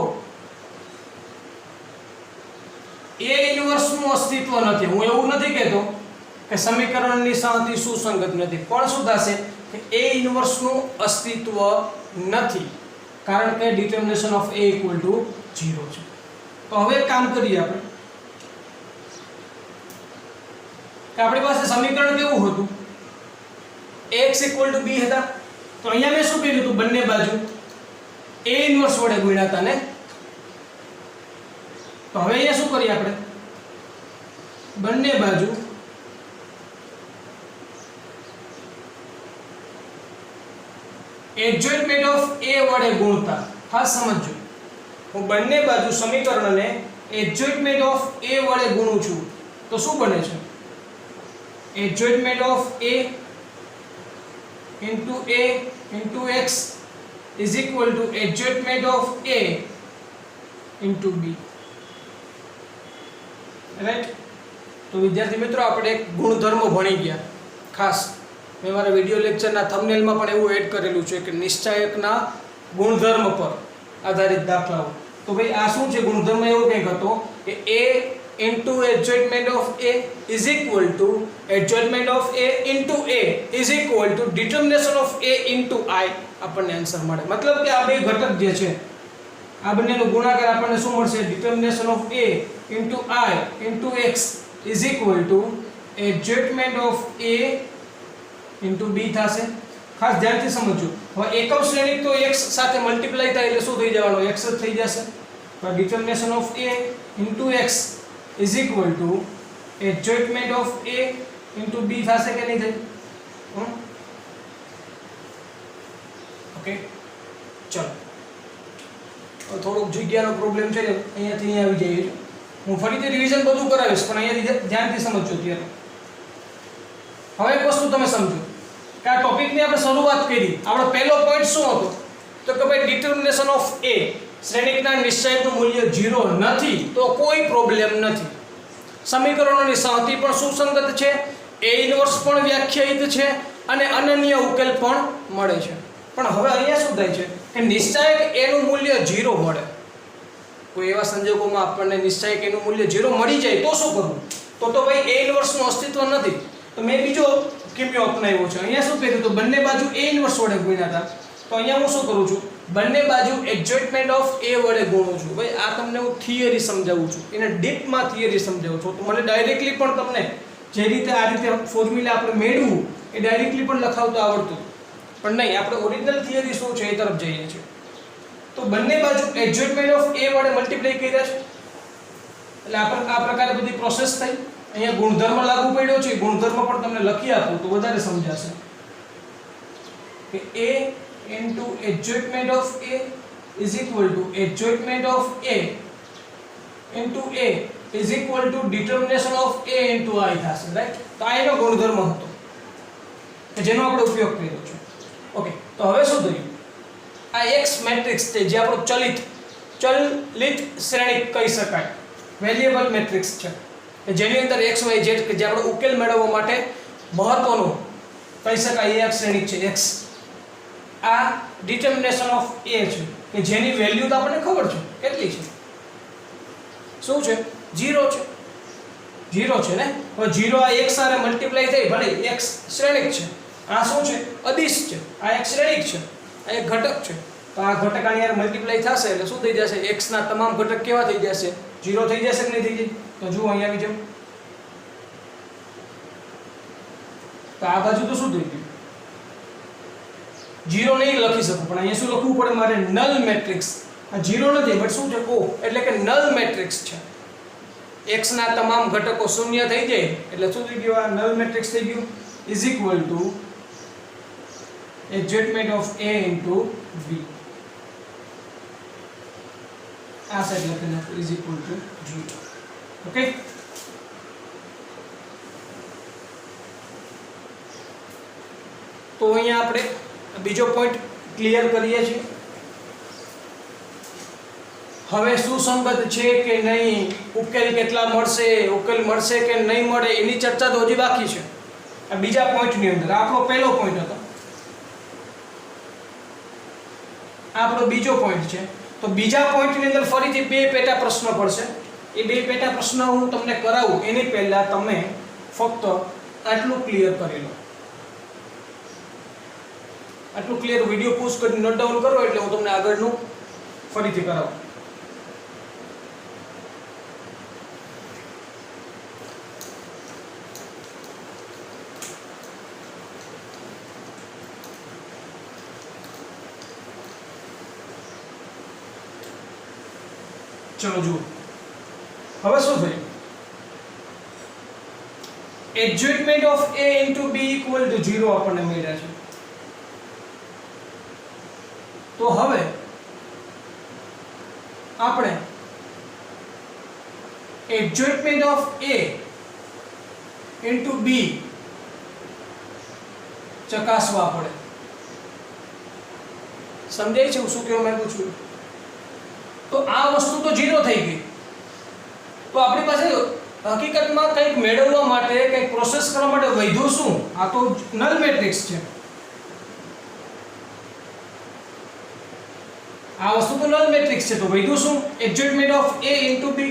A ઇન્વર્સ નું અસ્તિત્વ નથી. હું એવું નથી કહેતો કે સમીકરણની સંહતિ સુસંગત નથી, પણ શું થશે કે A ઇન્વર્સ નું અસ્તિત્વ નથી કારણ કે determination of A equal to 0 છે. તો હવે એક કામ કરીએ આપણે કે આપણી પાસે સમીકરણ કેવું હતું? x equal to b હતા. તો અહીંયા મેં શું કર્યું હતું? બંને બાજુ A ઇન્વર્સ વડે ગુણ્યા હતા ને. તો હવે અહીંયા શું કરીએ આપણે? બંને બાજુ એડજોઇન્ટમેન્ટ ઓફ A વડે ગુણતા. ખાસ સમજજો, હું બંને બાજુ સમીકરણને એડજોઇન્ટમેન્ટ ઓફ A વડે ગુણું છું તો શું બને છે? એડજોઇન્ટમેન્ટ of A into A into x is equal to adjointment of A into B, right? તો વિદ્યાર્થી મિત્રો આપણે એક ગુણધર્મ ભણી ગયા. ખાસ મેં મારા વિડિયો લેક્ચરના થંબનેલમાં પણ એવું એડ કરેલું છે કે નિશ્ચાયકના ગુણધર્મ પર આધારિત દાખલાઓ. તો ભાઈ આ શું છે? ગુણધર્મ એવો કંઈક હતો કે A into adjointment of A is equal to adjointment of A into A is equal to determination of A into I. આપણને આન્સર મળે. મતલબ કે આ બે ઘટક જે છે આ બંનેનો ગુણાકાર આપણને શું મળશે? determination of A into I into x is equal to adjointment of A into B થશે. ખાસ ધ્યાનથી સમજજો. હવે એકમ શ્રેણિક તો x સાથે મલ્ટીપ્લાય થાય એટલે શું થઈ જવાનો? x જ થઈ જશે. તો determination of A into x is equal to adjointment of A into B થશે કે નહીં થાય? ઓકે, ચલો થોડોક જગ્યાનો પ્રોબ્લેમ છે, અહીંયાથી અહીંયા આવી જઈએ. હું ફરીથી રિવિઝન બધું કરાવીશ, પણ અહીંયા ધ્યાનથી સમજજો ત્યારે. હવે એક વસ્તુ તમે સમજો કે આ ટોપિકની આપણે શરૂઆત કરી, આપણો પહેલો પોઈન્ટ શું હતો? તો કે ભાઈ ડિટર્મિનેશન ઓફ A, શ્રેણિકના નિશ્ચયકનું મૂલ્ય 0 નથી તો કોઈ પ્રોબ્લેમ નથી. સમીકરણોની સંહતિ પણ સુસંગત છે, A ઇન્વર્સ પણ વ્યાખ્યાયિત છે અને અનન્ય ઉકેલ પણ મળે છે. પણ હવે અહીંયા શું થાય છે કે નિશ્ચયક A નું મૂલ્ય 0 મળે. કોઈ એવા સંજોગોમાં આપણને નિશ્ચયક A નું મૂલ્ય 0 મળી જાય તો શું કરવું? તો ભાઈ A ઇન્વર્સ નું અસ્તિત્વ નથી. તો મેં બીજો કિમ્યો અપનાવ્યો છે. અહીંયા શું કર્યું? તો બંને બાજુ A ઇન્વર્સ વડે ગુણ્યા હતા. તો અહીંયા હું શું કરું છું? બંને બાજુ એડજસ્ટમેન્ટ ઓફ A વડે ગુણું છું. ભાઈ આ તમને હું થિયરી સમજાવું છું, એને ડીપમાં થિયરી સમજાવું છું. તો મને ડાયરેક્ટલી પણ તમને જે રીતે આ રીતે ફોર્મ્યુલા આપણે મેળવું એ ડાયરેક્ટલી પણ લખાવતા આવડતું, પણ નહીં, આપણે ઓરિજિનલ થિયરી શું છે એ તરફ જઈએ છીએ. તો બંને બાજુ એડજસ્ટમેન્ટ ઓફ A વડે મલ્ટીપ્લાય કર્યા છે એટલે આ પ્રકારે બધી પ્રોસેસ થઈ. અહીંયા ગુણધર્મ લાગુ પડ્યો છે, ગુણધર્મ પણ તમને લખી આપું તો વધારે સમજાશે કે A into adjointment of A is equal to adjointment of A into A is equal to determination of A into I થશે, રાઈટ? તો આ એનો ગુણધર્મ હતો કે જેનો આપણે ઉપયોગ કર્યો છે. ઓકે, તો હવે શું થયું? આ X મેટ્રિક્સ છે જે આપણો ચલિત શ્રેણિક કહી શકાય, વેરિયેબલ મેટ્રિક્સ છે કે જેની અંદર x y z કે જે આપણે ઉકેલ મેળવવા માટે મહત્વનું કહી શકાય એ એક શ્રેણિક છે X. આ ડિટર્મિનેશન ઓફ A છે કે જેની વેલ્યુ તો આપણને ખબર છે કેટલી છે, શું છે? 0 છે. 0 છે ને. હવે 0 આ x સાથે મલ્ટીપ્લાય થઈ, ભલે x શ્રેણિક છે, આ શું છે? અદિશ છે. આ એક શ્રેણિક છે, આ એક ઘટક છે. તો આ ઘટક આની યાર મલ્ટીપ્લાય થશે એટલે શું થઈ જશે? x ના તમામ ઘટક કેવા થઈ જશે? 0 થઈ જશે કે નહીં થઈ જાય? તો જુઓ અહીંયા આવી જાવ. તો આ બાજુ તો શું થઈ ગયું? 0 નહીં લખી શકું, પણ અહીંયા શું લખવું પડે મારે? Null matrix. આ 0 નથી બટ શું છે? O, એટલે કે નલ મેટ્રિક્સ છે. x ના તમામ ઘટકો શૂન્ય થઈ જાય એટલે શું થઈ ગયું? આ નલ મેટ્રિક્સ થઈ ગયું. is equal to adjointment of A into B. આ સાઈડ લખી નાખો is equal to 0. ઓકે, તો અહીંયા આપણે બીજો પોઈન્ટ ક્લિયર કરીએ છીએ. હવે સુસંગત છે કે નહીં, ઉકેલ કેટલા મળશે, ઉકેલ મળશે કે નહીં મળે એની ચર્ચા તો હજી બાકી છે. આ બીજા પોઈન્ટની અંદર આપણો પહેલો પોઈન્ટ હતો, આપણો બીજો પોઈન્ટ છે. તો બીજા પોઈન્ટની અંદર ફરીથી બે પેટા પ્રશ્ન પડશે. એ બે પેટા પ્રશ્ન હું તમને કરાવું એની પહેલા તમે ફક્ત આટલું ક્લિયર કરી લો. આટલું ક્લિયર વિડિયો પોઝ કરીને નોટ ડાઉન કરો એટલે હું તમને આગળનું ફરીથી કરાવું. ચલો જુઓ હવે શું થયું? Adjustment of A into B equal to 0 આપણને મળ્યા છે. તો હવે આપણે adjustment of A into B ચકાસવા પડે. સમજાય છે હું શું કહેવા માંગુ છું? તો આ વસ્તુ તો 0 થઈ ગઈ. તો આપણી પાસે હકીકતમાં કંઈક મેળવવા માટે, કંઈક પ્રોસેસ કરવા માટે વધ્યું શું? આ તો નલ મેટ્રિક્સ છે. આ વસ્તુ તો નલ મેટ્રિક્સ છે. તો વધ્યું શું? Adjustment of A into B.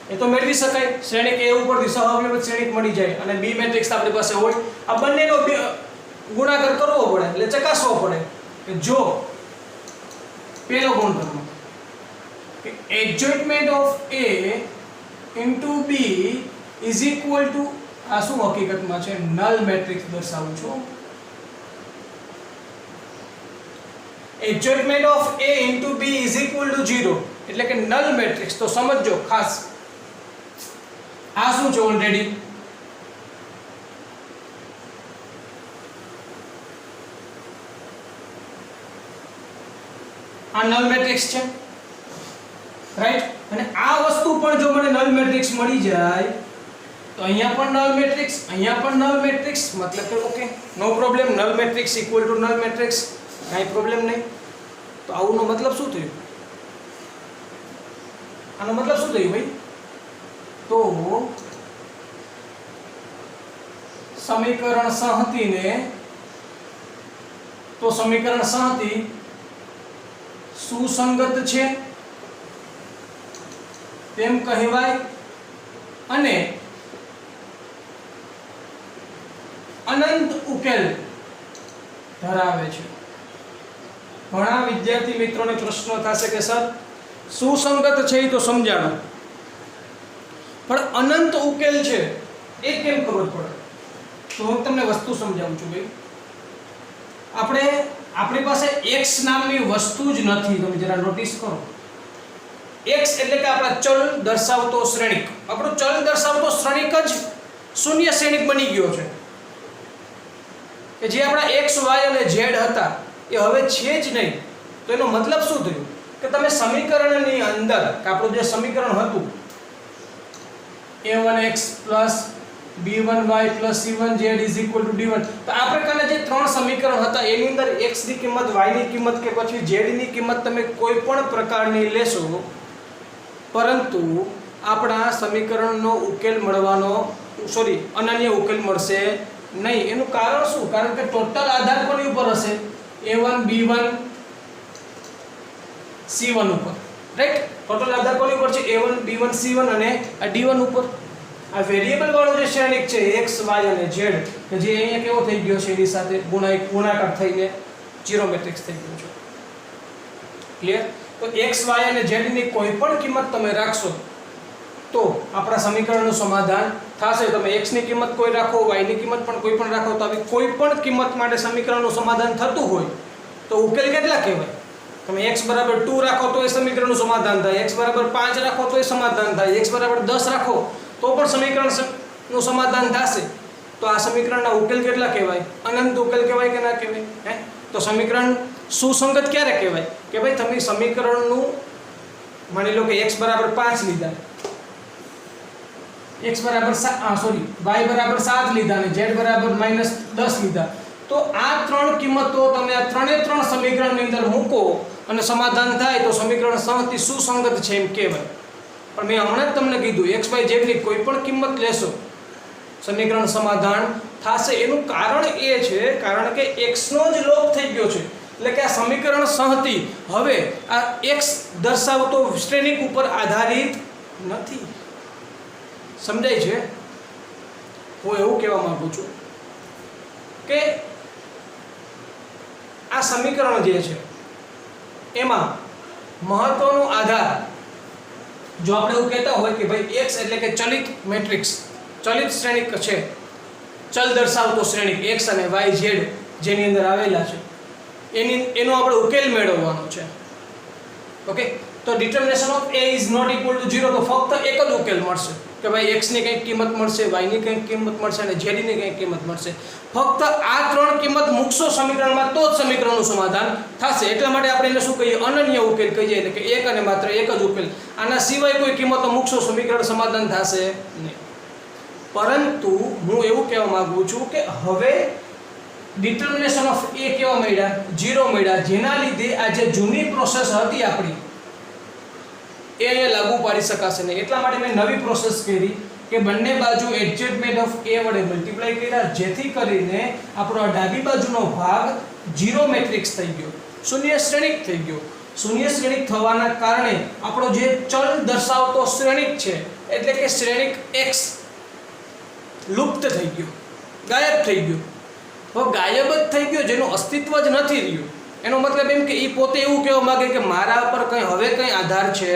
એ તો મેળવી શકાય. શ્રેણિક A ઉપરથી સહઅવયવ શ્રેણિક મળી જાય અને B મેટ્રિક્સ આપણી પાસે હોય. આ બંનેનો ગુણાકાર કરવો પડે એટલે ચકાસવો પડે કે જો પહેલો ગુણધર્મ adjointment of A into B is equal to આ શું હકીકતમાં છે? નલ મેટ્રિક્સ દર્શાવું છું. adjointment of A into B is equal to 0 એટલે કે નલ મેટ્રિક્સ. તો સમજજો ખાસ, આ શું છે? ઓલરેડી આ નલ મેટ્રિક્સ છે, રાઈટ? અને આ વસ્તુ પણ જો મને નલ મેટ્રિક્સ મળી જાય તો અહીંયા પણ નલ મેટ્રિક્સ, અહીંયા પણ નલ મેટ્રિક્સ, મતલબ કે okay no problem, null matrix equal to null matrix, કાંઈ પ્રોબ્લેમ નહીં. તો આવુંનો મતલબ શું થયું? આનો મતલબ શું થયું ભાઈ? તો સમીકરણ સંહતિ સુસંગત છે તેમ કહેવાય અને અનંત ઉકેલ ધરાવે છે. ઘણા વિદ્યાર્થી મિત્રોને પ્રશ્ન થશે કે સર સુસંગત છે એ તો સમજાણું, પણ અનંત ઉકેલ છે એ કેમ ખબર પડે? તો હું તમને વસ્તુ સમજાવું છું ભાઈ. આપણી પાસે x નામની વસ્તુ જ નથી. તમે જરા નોટિસ કરો. x એટલે કે આપણા ચલ દર્શાવતો શ્રેણિક. આપણો ચલ દર્શાવતો શ્રેણિક જ શૂન્ય શ્રેણિક બની ગયો છે કે જે આપણા x y અને z હતા એ હવે છે જ નહીં. તો એનો મતલબ શું થયું કે તમે સમીકરણની અંદર કે આપણું જે સમીકરણ હતું a1x b1y c1z d1, તો આ પ્રકારના જે ત્રણ સમીકરણ હતા એની અંદર x ની કિંમત, y ની કિંમત કે પછી z ની કિંમત તમે કોઈ પણ પ્રકારની લેશો, પરંતુ આપણા સમીકરણનો ઉકેલ મળવાનો અનન્ય ઉકેલ મળશે નહીં. એનું કારણ શું? કારણ કે ટોટલ આધાર કોની ઉપર હશે? a1 b1 c1 ઉપર, રાઈટ? ટોટલ આધાર કોની ઉપર છે? a1 b1 c1 અને આ d1 ઉપર. આ વેરીએબલ વાળો જે શ્રેણિક છે x y અને z કે જે અહીંયા કેવો થઈ ગયો છે, એની સાથે ગુણાકાર થઈને જીરો મેટ્રિક્સ થઈ ગયો છે. ક્લિયર? તો x y અને z ની કોઈ પણ કિંમત તમે રાખશો તો આપણા સમીકરણનું સમાધાન થશે. તમે x ની કિંમત કોઈ રાખો, y ની કિંમત પણ કોઈ પણ રાખો, તો આવી કોઈ પણ કિંમત માટે સમીકરણનું સમાધાન થતું હોય તો ઉકેલ કેટલા કહેવાય? તમે x બરાબર 2 રાખો તો એ સમીકરણનું સમાધાન થાય, x બરાબર 5 રાખો તો એ સમાધાન થાય, x બરાબર 10 રાખો તો પણ સમીકરણનું સમાધાન થશે. તો આ સમીકરણના ઉકેલ કેટલા કહેવાય? અનંત ઉકેલ કહેવાય કે ના કહેવાય? હે? તો સમીકરણ સુસંગત ક્યારે કહેવાય? કે ભાઈ તમે સમીકરણનું માની લો કે x બરાબર 5 લીધા, y બરાબર 7 લીધા અને z બરાબર -10 લીધા, તો આ ત્રણ કિંમતો તમે આ ત્રણે ત્રણ સમીકરણની અંદર મૂકો અને સમાધાન થાય તો સમીકરણ સંહતિ સુસંગત છે એમ કહેવાય. પણ મેં હમણાં જ તમને કીધું x y z ની કોઈ પણ કિંમત લેશો સમીકરણ સમાધાન થશે. એનું કારણ એ છે કારણ કે x નો જ લોપ થઈ ગયો છે, એટલે કે આ સમીકરણ સંહતિ હવે આ x દર્શાવતો શ્રેણિક ઉપર આધારિત નથી. સમજાય છે? હું એવું કહેવા માંગુ છું કે આ સમીકરણ જે છે એમાં મહત્વનો આધાર, જો આપણે એવું કહેતા હોય કે ભાઈ x એટલે કે ચલિત મેટ્રિક્સ, ચલિત શ્રેણિક છે, ચલ દર્શાવતો શ્રેણિક x અને y z જેની અંદર આવેલા છે એનો આપણે ઉકેલ મેળવવાનો છે. ઓકે, તો determination of a is not equal to 0, તો ફક્ત એક જ ઉકેલ મળશે કે ભાઈ x ની કંઈક કિંમત મળશે, y ની કંઈક કિંમત મળશે અને z ની કંઈક કિંમત મળશે. ફક્ત આ ત્રણ કિંમત મૂકશો સમીકરણમાં તો જ સમીકરણનું સમાધાન થશે. એટલા માટે આપણે એને શું કહીએ? અનન્ય ઉકેલ કહીએ, એટલે કે એક અને માત્ર એક જ ઉકેલ. આના સિવાય કોઈ કિંમતો મૂકશો સમીકરણ સમાધાન થશે નહીં. પરંતુ હું એવું કહેવા માંગુ છું કે હવે ડિટર્મિનેશન ઓફ a કેવા મળ્યા? 0 મળ્યા, જેના લીધે આ જે જૂની પ્રોસેસ હતી આપણી એ અહીંયા લાગુ પાડી શકાશે નહીં. એટલા માટે મેં નવી પ્રોસેસ કરી કે બંને બાજુ એડજસ્ટમેન્ટ ઓફ a વડે મલ્ટીપ્લાય કર્યા, જેથી કરીને આપણો ડાબી બાજુનો ભાગ જીરો મેટ્રિક્સ થઈ ગયો, શૂન્ય શ્રેણિક થઈ ગયો. શૂન્ય શ્રેણિક થવાના કારણે આપણો જે ચલ દર્શાવતો શ્રેણિક છે એટલે કે શ્રેણિક x લુપ્ત થઈ ગયો, ગાયબ થઈ ગયો. હવે ગાયબ જ થઈ ગયો, જેનું અસ્તિત્વ જ નથી રહ્યું. એનો મતલબ એમ કે એ પોતે એવું કહેવા માંગે કે મારા પર હવે કંઈ આધાર છે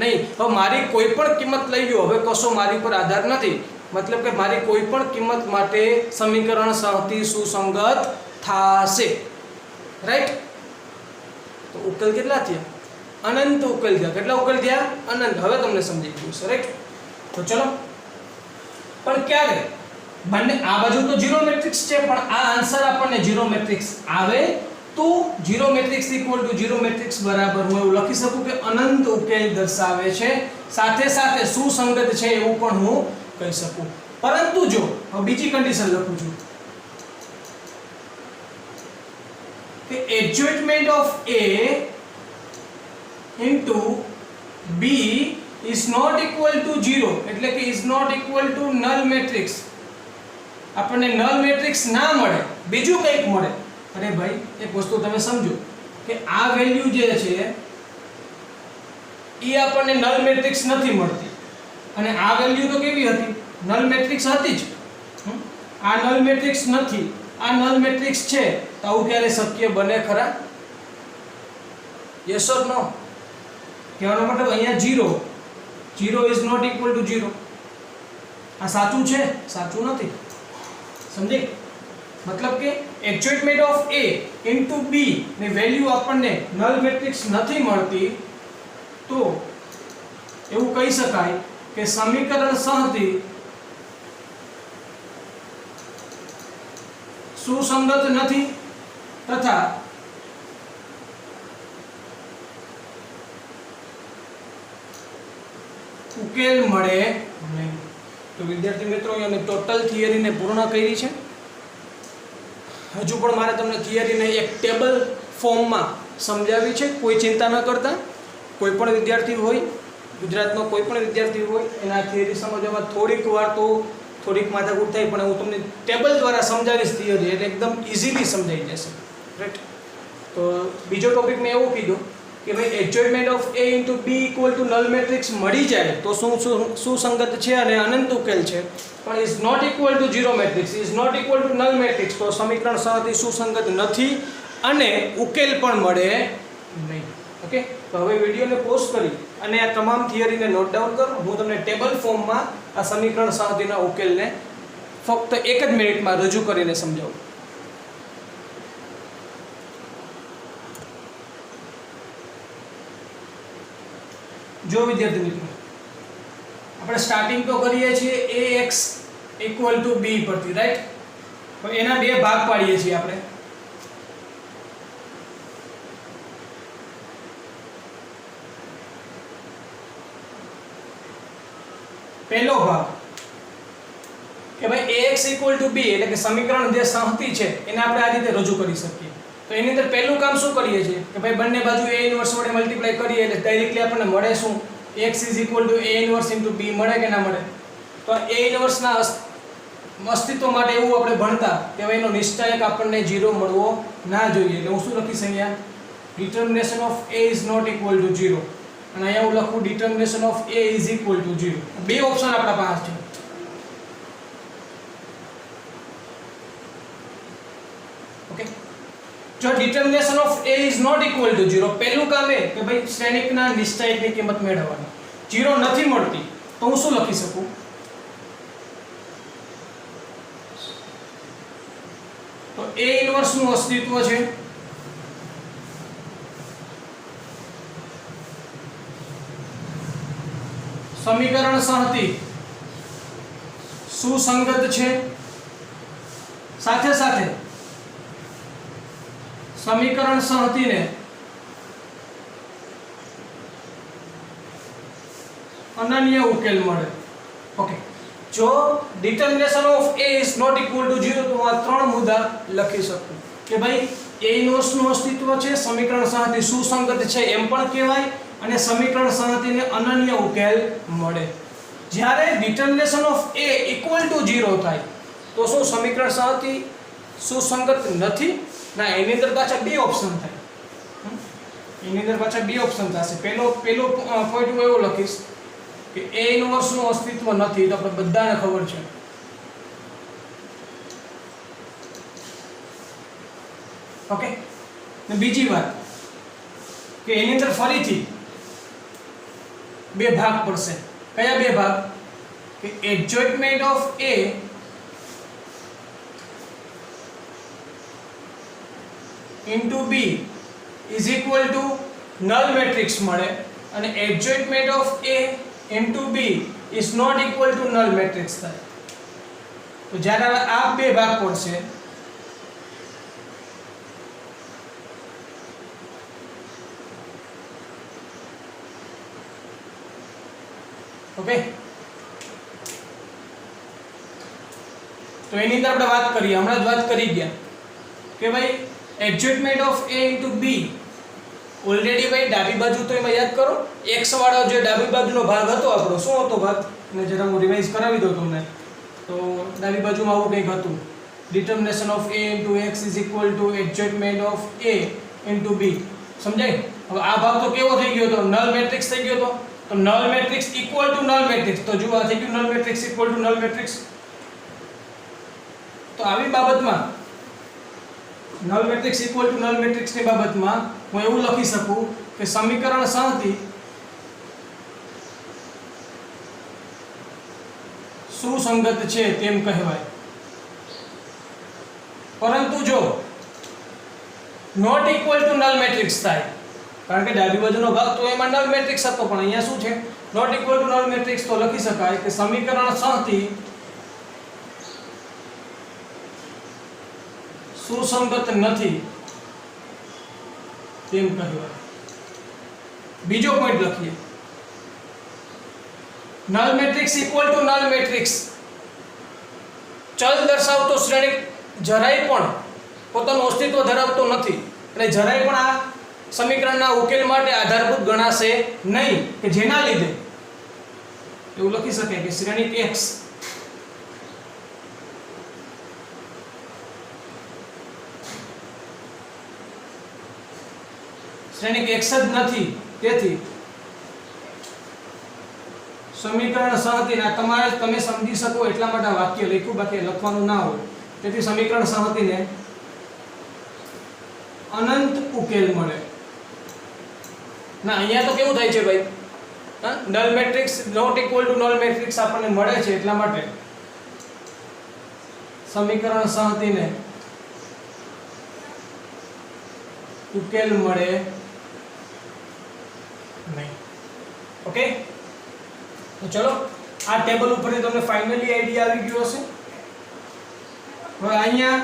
નહીં. હવે મારી કોઈ પણ કિંમત લઈ ગયો, હવે કશો મારી પર આધાર નથી. મતલબ કે મારી કોઈ પણ કિંમત માટે સમીકરણ સંહતિ સુસંગત થશે. રાઈટ? તો ઉકેલ કેટલા થયા? અનંત ઉકેલ થયા. કેટલા ઉકેલ થયા? અનંત. હવે તમને સમજી ગયું છે. રાઈટ? તો ચલો, પણ ક્યારે બંને આ બાજુ તો જીરો મેટ્રિક્સ છે, પણ આ આન્સર આપણને જીરો મેટ્રિક્સ આવે તો zero matrix equal two zero matrix બરાબર હું એવું લખી શકું કે અનંત ઉકેલ દર્શાવે છે, સાથે સાથે સુસંગત છે એવું પણ હું કહી શકું. પરંતુ જો હવે બીજી કન્ડિશન લખું છું કે adjustment of A into B is not equal to 0, એટલે કે is not equal to null matrix. આપણને નલ મેટ્રિક્સ ના મળે, બીજું કંઈક મળે. અરે ભાઈ એક વસ્તુ તમે સમજો કે આ વેલ્યુ જે છે એ આપણને નલ મેટ્રિક્સ નથી મળતી, અને આ વેલ્યુ તો કેવી હતી? નલ મેટ્રિક્સ હતી જ. આ નલ મેટ્રિક્સ નથી, આ નલ મેટ્રિક્સ છે, તો આવું ક્યારે શક્ય બને ખરા? યસ ઓર નો? કહેવાનો મતલબ અહીંયા 0 ઇઝ નોટ ઇક્વલ ટુ 0. આ સાચું છે? સાચું નથી. સમજી? મતલબ કે adjustment of A into B ની વેલ્યુ આપણને નલ મેટ્રિક્સ નથી મળતી, તો એવું કહી શકાય કે સમીકરણ સંહતિ સુસંગત નથી તથા ઉકેલ મળે નહીં. તો વિદ્યાર્થી મિત્રો અહીંયા ટોટલ થિયરીને પૂર્ણ કરી છે. હજુ પણ મારે તમને થિયરીને એક ટેબલ ફોર્મમાં સમજાવી છે. કોઈ ચિંતા ન કરતા, કોઈ પણ વિદ્યાર્થી હોય, ગુજરાતનો કોઈ પણ વિદ્યાર્થી હોય, એના થિયરી સમજવામાં થોડીક વાર તો થોડીક માથાકૂટ થાય, પણ હું તમને ટેબલ દ્વારા સમજાવીશ થિયરી, એટલે એકદમ ઇઝીલી સમજાઈ જશે. રાઈટ? તો બીજો ટોપિક મેં એવું કીધું કે ભાઈ adjustment of A into B equal to null matrix મળી જાય તો સુસંગત છે અને અનંત ઉકેલ છે, પણ is not equal to zero matrix, is not equal to null matrix, તો સમીકરણ સંહતિ સુસંગત નથી અને ઉકેલ પણ મળે નહીં. ઓકે, તો હવે વિડીયોને પોઝ કરી અને આ તમામ થિયરીને નોટ ડાઉન કરો. હું તમને ટેબલ ફોર્મમાં આ સમીકરણ સંહતિના ઉકેલને ફક્ત 1 જ મિનિટમાં રજૂ કરીને સમજાવું. જો વિદ્યાર્થી મિત્રો, આપણે સ્ટાર્ટિંગ તો કરીએ છીએ ax ઇક્વલ ટુ b પરથી, રાઈટ? તો એના બે ભાગ પાડીએ છીએ આપણે. પહેલો ભાગ કે ભાઈ ax ઇક્વલ ટુ b એટલે કે સમીકરણ જે સંહતિ છે એને આપણે આ રીતે રજૂ કરી શકીએ. તો એની અંદર પહેલું કામ શું કરીએ છીએ કે ભાઈ બંને બાજુ a ઇન્વર્સ વડે મલ્ટીપ્લાય કરીએ એટલે ડાયરેક્ટલી આપણને મળે શું? x is equal two a inverse into b મળે કે ના મળે? તો a ઇન્વર્સના અસ્તિત્વ માટે એવું આપણે ભણતા કે ભાઈ એનો નિશ્ચાયક આપણને 0 મળવો ના જોઈએ. એટલે હું શું લખીશ અહીંયા? Determination of a is not equal to 0, અને અહીંયા હું લખું determination of a is equal to 0. બે ઓપ્શન આપણા પાસે છે. ઓકે, જો determination of a is not equal to 0, પહેલું કામ એ કે ભાઈ શ્રેણિકના નિશ્ચાયકની કિંમત મેળવવાની. 0 નથી મળતી તો હું શું લખી શકું? તો a ઇન્વર્સ નું અસ્તિત્વ છે, સમીકરણ સંહતિ સુસંગત છે, સાથે સાથે સમીકરણ સંહતિને અનન્ય ઉકેલ મળે. ઓકે, જો determination of a is not equal to 0 તો આ ત્રણ મુદ્દા લખી શકું કે ભાઈ a ઇન્વર્સ નું અસ્તિત્વ છે, સમીકરણ સંહતિ સુસંગત છે એમ પણ કહેવાય, અને સમીકરણ સંહતિને અનન્ય ઉકેલ મળે. જ્યારે determination of a equal to 0 થાય તો શું સમીકરણ સંહતિ સુસંગત નથી? ના, એની અંદર પાછા બે ઓપ્શન થાય. એની અંદર પાછા બે ઓપ્શન થશે. પહેલો પોઈન્ટ હું એવો લખીશ કે a ઇન્વર્સ નું અસ્તિત્વ નથી, તો આપણે બધાને ખબર છે. ઓકે, ને બીજી વાત કે એની અંદર ફરીથી બે ભાગ પડશે. કયા બે ભાગ? કે adjustment of a into b is equal to null matrix મળે, અને adjustment of a into b is not equal to null matrix થાય. તો જ્યારે આ બે ભાગ પડશે ઓકે, તો એની અંદર આપણે વાત કરીએ, હમણાં જ વાત કરી ગયા કે ભાઈ adjustment of a into b already ભાઈ ડાબી બાજુ તો એમાં યાદ કરો x વાળો જે ડાબી બાજુનો ભાગ હતો આપણો, શું હતો ભાગ, અને જરા હું રિવાઇઝ કરાવી દઉં તમને. તો ડાબી બાજુમાં આવું કંઈક હતું, determination of a into x is equal to adjustment of a into b. સમજાય? હવે આ ભાગ તો કેવો થઈ ગયો હતો, નલ મેટ્રિક્સ થઈ ગયો હતો. તો null matrix equal to null matrix, તો જો આ થઈ ગયું null matrix equal to null matrix. તો આવી બાબતમાં null matrix equal to null matrix ની બાબતમાં હું એવું લખી શકું કે સમીકરણ સંહતિ સુસંગત છે તેમ કહેવાય. પરંતુ જો not equal to null matrix થાય, કારણ કે ડાબી બાજુનો ભાગ તો એમાં નલ મેટ્રિક્સ હતો, પણ અહીંયા શું છે, not equal to null matrix, તો લખી શકાય કે સમીકરણ સંહતિ સુસંગત નથી તેમ કહેવાય. બીજો પોઈન્ટ લખીએ, null matrix equal to null matrix ચલ દર્શાવતો શ્રેણિક જરાય પણ પોતાનું અસ્તિત્વ ધરાવતો નથી, એટલે જરાય પણ આ સમીકરણના ઉકેલ માટે આધારભૂત ગણાશે નહીં, કે જેના લીધે એવું લખી શકાય કે શ્રેણિક x શ્રેણિક x જ નથી. તેથી સમીકરણ સંહતિના તમે સમજી શકો એટલા માટે વાક્ય લખ્યું, બાકી લખવાનું ના હોય. તેથી સમીકરણ સંહતિને અનંત ઉકેલ મળે. ના અહીંયા તો કેવું થાય છે ભાઈ, null matrix not equal to null matrix આપણને મળે છે, એટલા માટે સમીકરણ સંહતિને ઉકેલ મળે નહીં. ઓકે, તો ચલો આ ટેબલ ઉપરથી તમને ફાઇનલી આઈડિયા આવી ગયો હશે. હવે અહીંયા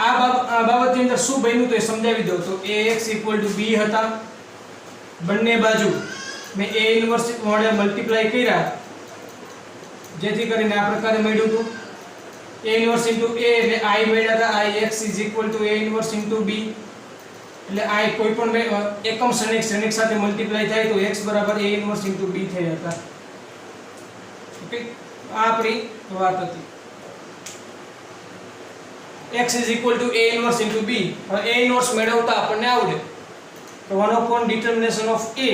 આ બાબતની અંદર શું બન્યું તો એ સમજાવી દઉં. તો ax = b હતા, બંને બાજુ મેં a ઇન્વર્સ વડે મલ્ટીપ્લાય કર્યા, જેથી કરીને આ પ્રકારે મળ્યું હતું. a ઇન્વર્સ * a એટલે i મળ્યા હતા, ix = a ઇન્વર્સ * b, એટલે i કોઈ પણ એકમ શ્રેણિક સાથે મલ્ટીપ્લાય થાય તો x બરાબર a ઇન્વર્સ * b થઈ હતા. ઓકે, આ આપણી વાત હતી. x = a inverse * b. હવે a ઇન્વર્સ મેળવતા આપણને આવડે તો 1/determination of a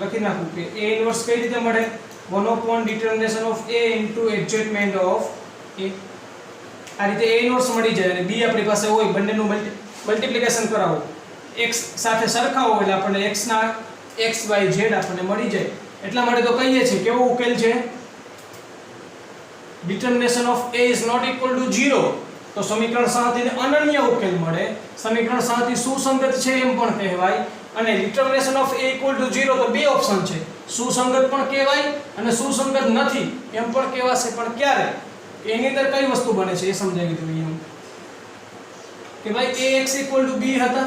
લખી નાખું કે a ઇન્વર્સ કઈ રીતે મળે, 1/determination of a into adjustment of a. આ રીતે a ઇન્વર્સ મળી જાય અને b આપણી પાસે હોય, બંનેનું મલ્ટીપ્લિકેશન કરાવો, x સાથે સરખાવો એટલે આપણને x ના x y z આપણને મળી જાય. એટલા માટે તો કહીએ છીએ કેવો ઉકેલ છે, determination of a is not equal to 0. તો સમીકરણ સંહતિને અનન્ય ઉકેલ મળે. સમીકરણ સંહતિ સુસંગત છે એમ પણ કહેવાય, અને determination of a = 0 તો બે ઓપ્શન છે, સુસંગત પણ કહેવાય અને સુસંગત નથી એમ પણ કહેવાશે. પણ ક્યારે, એની અંદર કઈ વસ્તુ બને છે એ સમજાવી દઉં અહીંયા કે ભાઈ ax = b હતા.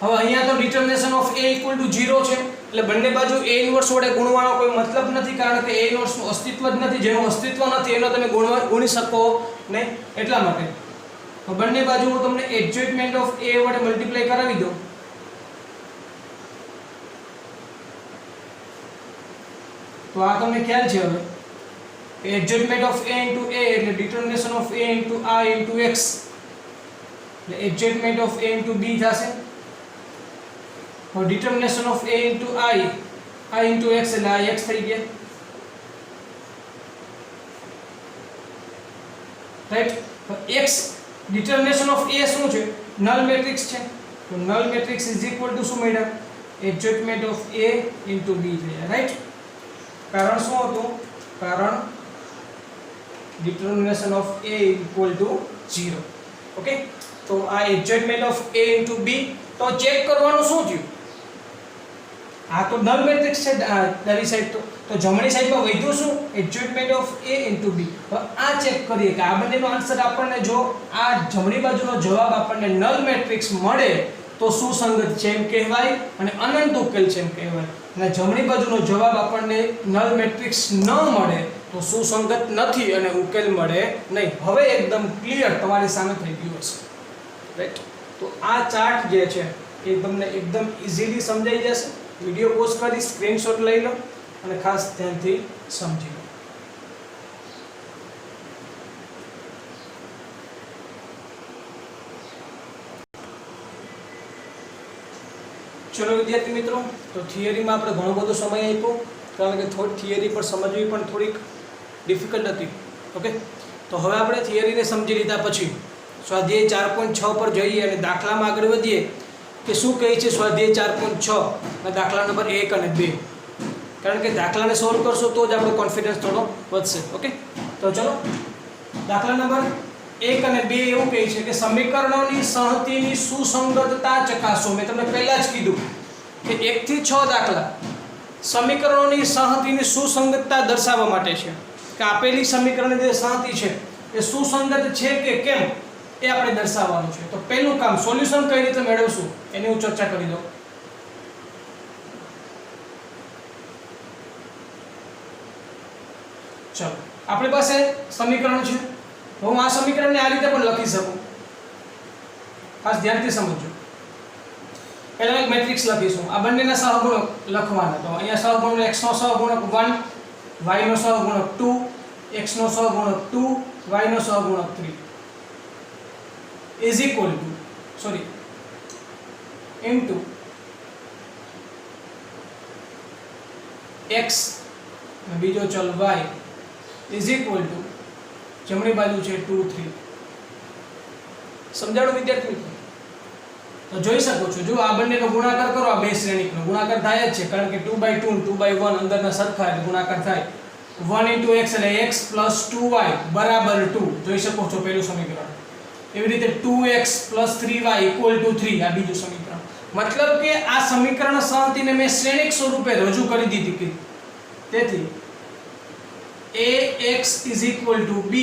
હવે અહીંયા તો determination of a = 0 છે, એટલે બંને બાજુ a ઇન્વર્સ વડે ગુણવાનો કોઈ મતલબ નથી, કારણ કે a ઇન્વર્સ નું અસ્તિત્વ જ નથી. જેનું અસ્તિત્વ નથી એનો તમે ગુણી શકો નહીં, એટલા માટે તો બંને બાજુ હું તમને adjustment of a વડે મલ્ટીપ્લાય કરાવી દઉં. તો આ તમને ખ્યાલ છે હવે adjustment of a into a એટલે determination of a into I into x, એટલે adjustment of a into b થશે. determination of a into I into x એટલે આ x થઈ ગયા, રાઈટ. તો x determination of a શું છે, નલ મેટ્રિક્સ છે, તો નલ મેટ્રિક્સ = શું મળ્યા, adjustment of a into b થયા, રાઈટ. કારણ શું હતું, કારણ determination of a = 0. ઓકે, તો આ adjustment of a into b તો ચેક કરવાનું શું થયું, આ તો નલ મેટ્રિક્સ છે ડાબી સાઈડ, તો જમણી સાઈડમાં વધ્યું શું, adjustment of a into b. હવે આ ચેક કરીએ કે આ બંનેનો આન્સર આપણને, જો આ જમણી બાજુનો જવાબ આપણને નલ મેટ્રિક્સ મળે તો સુસંગત છે એમ કહેવાય અને અનંત ઉકેલ છે એમ કહેવાય. અને જમણી બાજુનો જવાબ આપણને નલ મેટ્રિક્સ ન મળે તો સુસંગત નથી અને ઉકેલ મળે નહીં. હવે એકદમ ક્લિયર તમારી સામે થઈ ગયું હશે, રાઈટ? તો આ ચાર્ટ જે છે એ તમને એકદમ ઇઝીલી સમજાઈ જશે. વિડીયો પોઝ કરી સ્ક્રીનશોટ લઈ લો અને ખાસ ધ્યાનથી સમજી લો. ચલો વિદ્યાર્થી મિત્રો, તો થિયરીમાં આપણે ઘણો બધો સમય આપ્યો, કારણ કે થોડી થિયરી પર સમજવી પણ થોડીક ડિફિકલ્ટ હતી. ઓકે, તો હવે આપણે થિયરીને સમજી લીધા પછી સ્વાધ્યાય 4.6 પર જઈએ અને દાખલામાં આગળ વધીએ કે શું કહે છે સ્વાધ્યાય 4.6 ના દાખલા નંબર 1 અને 2. કારણ કે દાખલાને સોલ્વ કરશો તો જ આપણો કોન્ફિડન્સ થોડો વધશે. ઓકે, તો ચલો દાખલા નંબર 1 અને 2 એવું કહે છે કે સમીકરણોની સંહતિની સુસંગતતા ચકાસો. મેં તમને પહેલા જ કીધું કે 1 થી 6 દાખલા સમીકરણોની સંહતિની સુસંગતતા દર્શાવવા માટે છે, કે આપેલી સમીકરણની જે સંહતિ છે એ સુસંગત છે કે કેમ એ આપણે દર્શાવવાનું છે. તો પહેલું કામ સોલ્યુશન કઈ રીતે મેળવશું એની હું ચર્ચા કરી દઉં. ચલો, આપણી પાસે સમીકરણ છે, હું આ સમીકરણને આ રીતે પણ લખી શકું. ખાસ ધ્યાનથી સમજજો. પહેલા એક મેટ્રિક્સ લખીશું, આ બંનેના સહગુણક લખવાના. તો અહીંયા સહગુણક x નો સહગુણક 1, y નો સહગુણક 2, x નો સહગુણક 2, y નો સહગુણક 3 is equal to into x અને બીજો ચલ y is equal to જમણી બાજુ છે 2 3. સમજાણું વિદ્યાર્થી મિત્રો? તો જોઈ શકો છો, જો આ બંનેનો ગુણાકાર કરો, આ બે શ્રેણીકનો ગુણાકાર થાય જ છે, કારણ કે 2/2 અને 2/1 અંદરના સરખા એટલે ગુણાકાર થાય. 1 * x એટલે x + 2y = 2. જોઈ શકો છો પહેલું સમીકરણ. એવી રીતે 2x + 3y = 3 આ બીજું સમીકરણ. મતલબ કે આ સમીકરણ સંહતિને મેં શ્રેણિક સ્વરૂપે રજૂ કરી દીધી. તેથી ax = b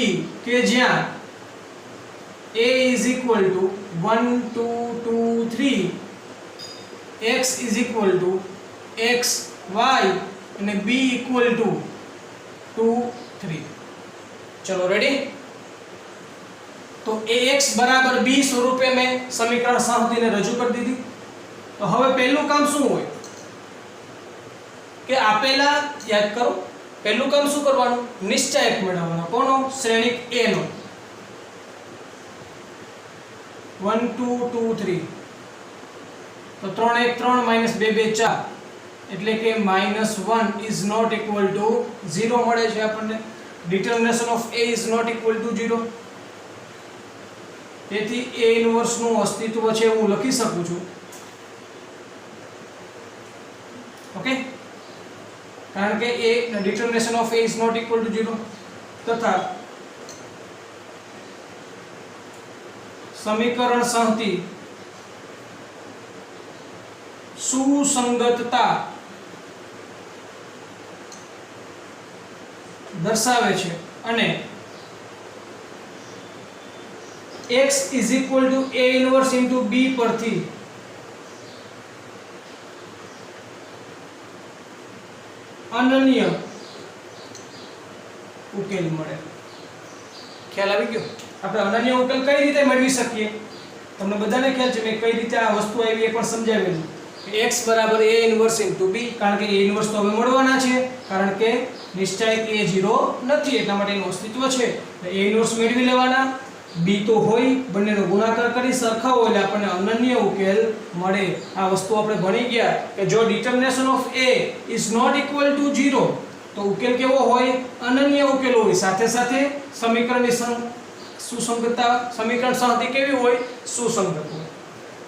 કે જ્યાં a = 1 2 2 3, x = x y અને b = 2 3. ચલો રેડી? તો ax = b સ્વરૂપે મેં સમીકરણ સંહતિને રજૂ કરી દીધી. તો હવે પહેલું કામ શું હોય કે આપેલા, યાદ કરો, પહેલું કામ શું કરવાનું? નિશ્ચાયક મેળવવાનો. કોનો? શ્રેણિક a નો. 1 2 2 3 તો 3 1 3 -2 2 4 એટલે કે -1 is not equal to 0 મળે છે આપણને. determination of a is not equal to 0. તેથી a ઇન્વર્સ નું અસ્તિત્વ છે હું લખી શકું છું. ઓકે, કારણ કે a determination of a is not equal to 0 તથા સમીકરણ સંહતિ સુસંગતતા દર્શાવે છે અને x = a ઇન્વર્સ * b પરથી અનન્ય ઉકેલ મળે. ખ્યાલ આવી ગયો? આપણે અનન્ય ઉકેલ કઈ રીતે મેળવી શકીએ તમને બધાને ખ્યાલ છે. મેં કઈ રીતે આ વસ્તુ આવી એ પણ સમજાવેલું. x = a ઇન્વર્સ * b, કારણ કે a ઇન્વર્સ તો હવે મળવાના છે, કારણ કે નિશ્ચાયક a 0 નથી એટલા માટે એનું અસ્તિત્વ છે. એટલે a ઇન્વર્સ મેળવી લેવાના, b તો હોય, બંનેનો ગુણાકાર કરી સરખા હોય એટલે આપણને અનન્ય ઉકેલ મળે. આ વસ્તુ આપણે ભણી ગયા કે જો determination of a is not equal to 0 તો ઉકેલ કેવો હોય? અનન્ય ઉકેલ હોય. સાથે સાથે સમીકરણની સુસંગતતા, સમીકરણ સંહતિ કેવી હોય? સુસંગત હોય.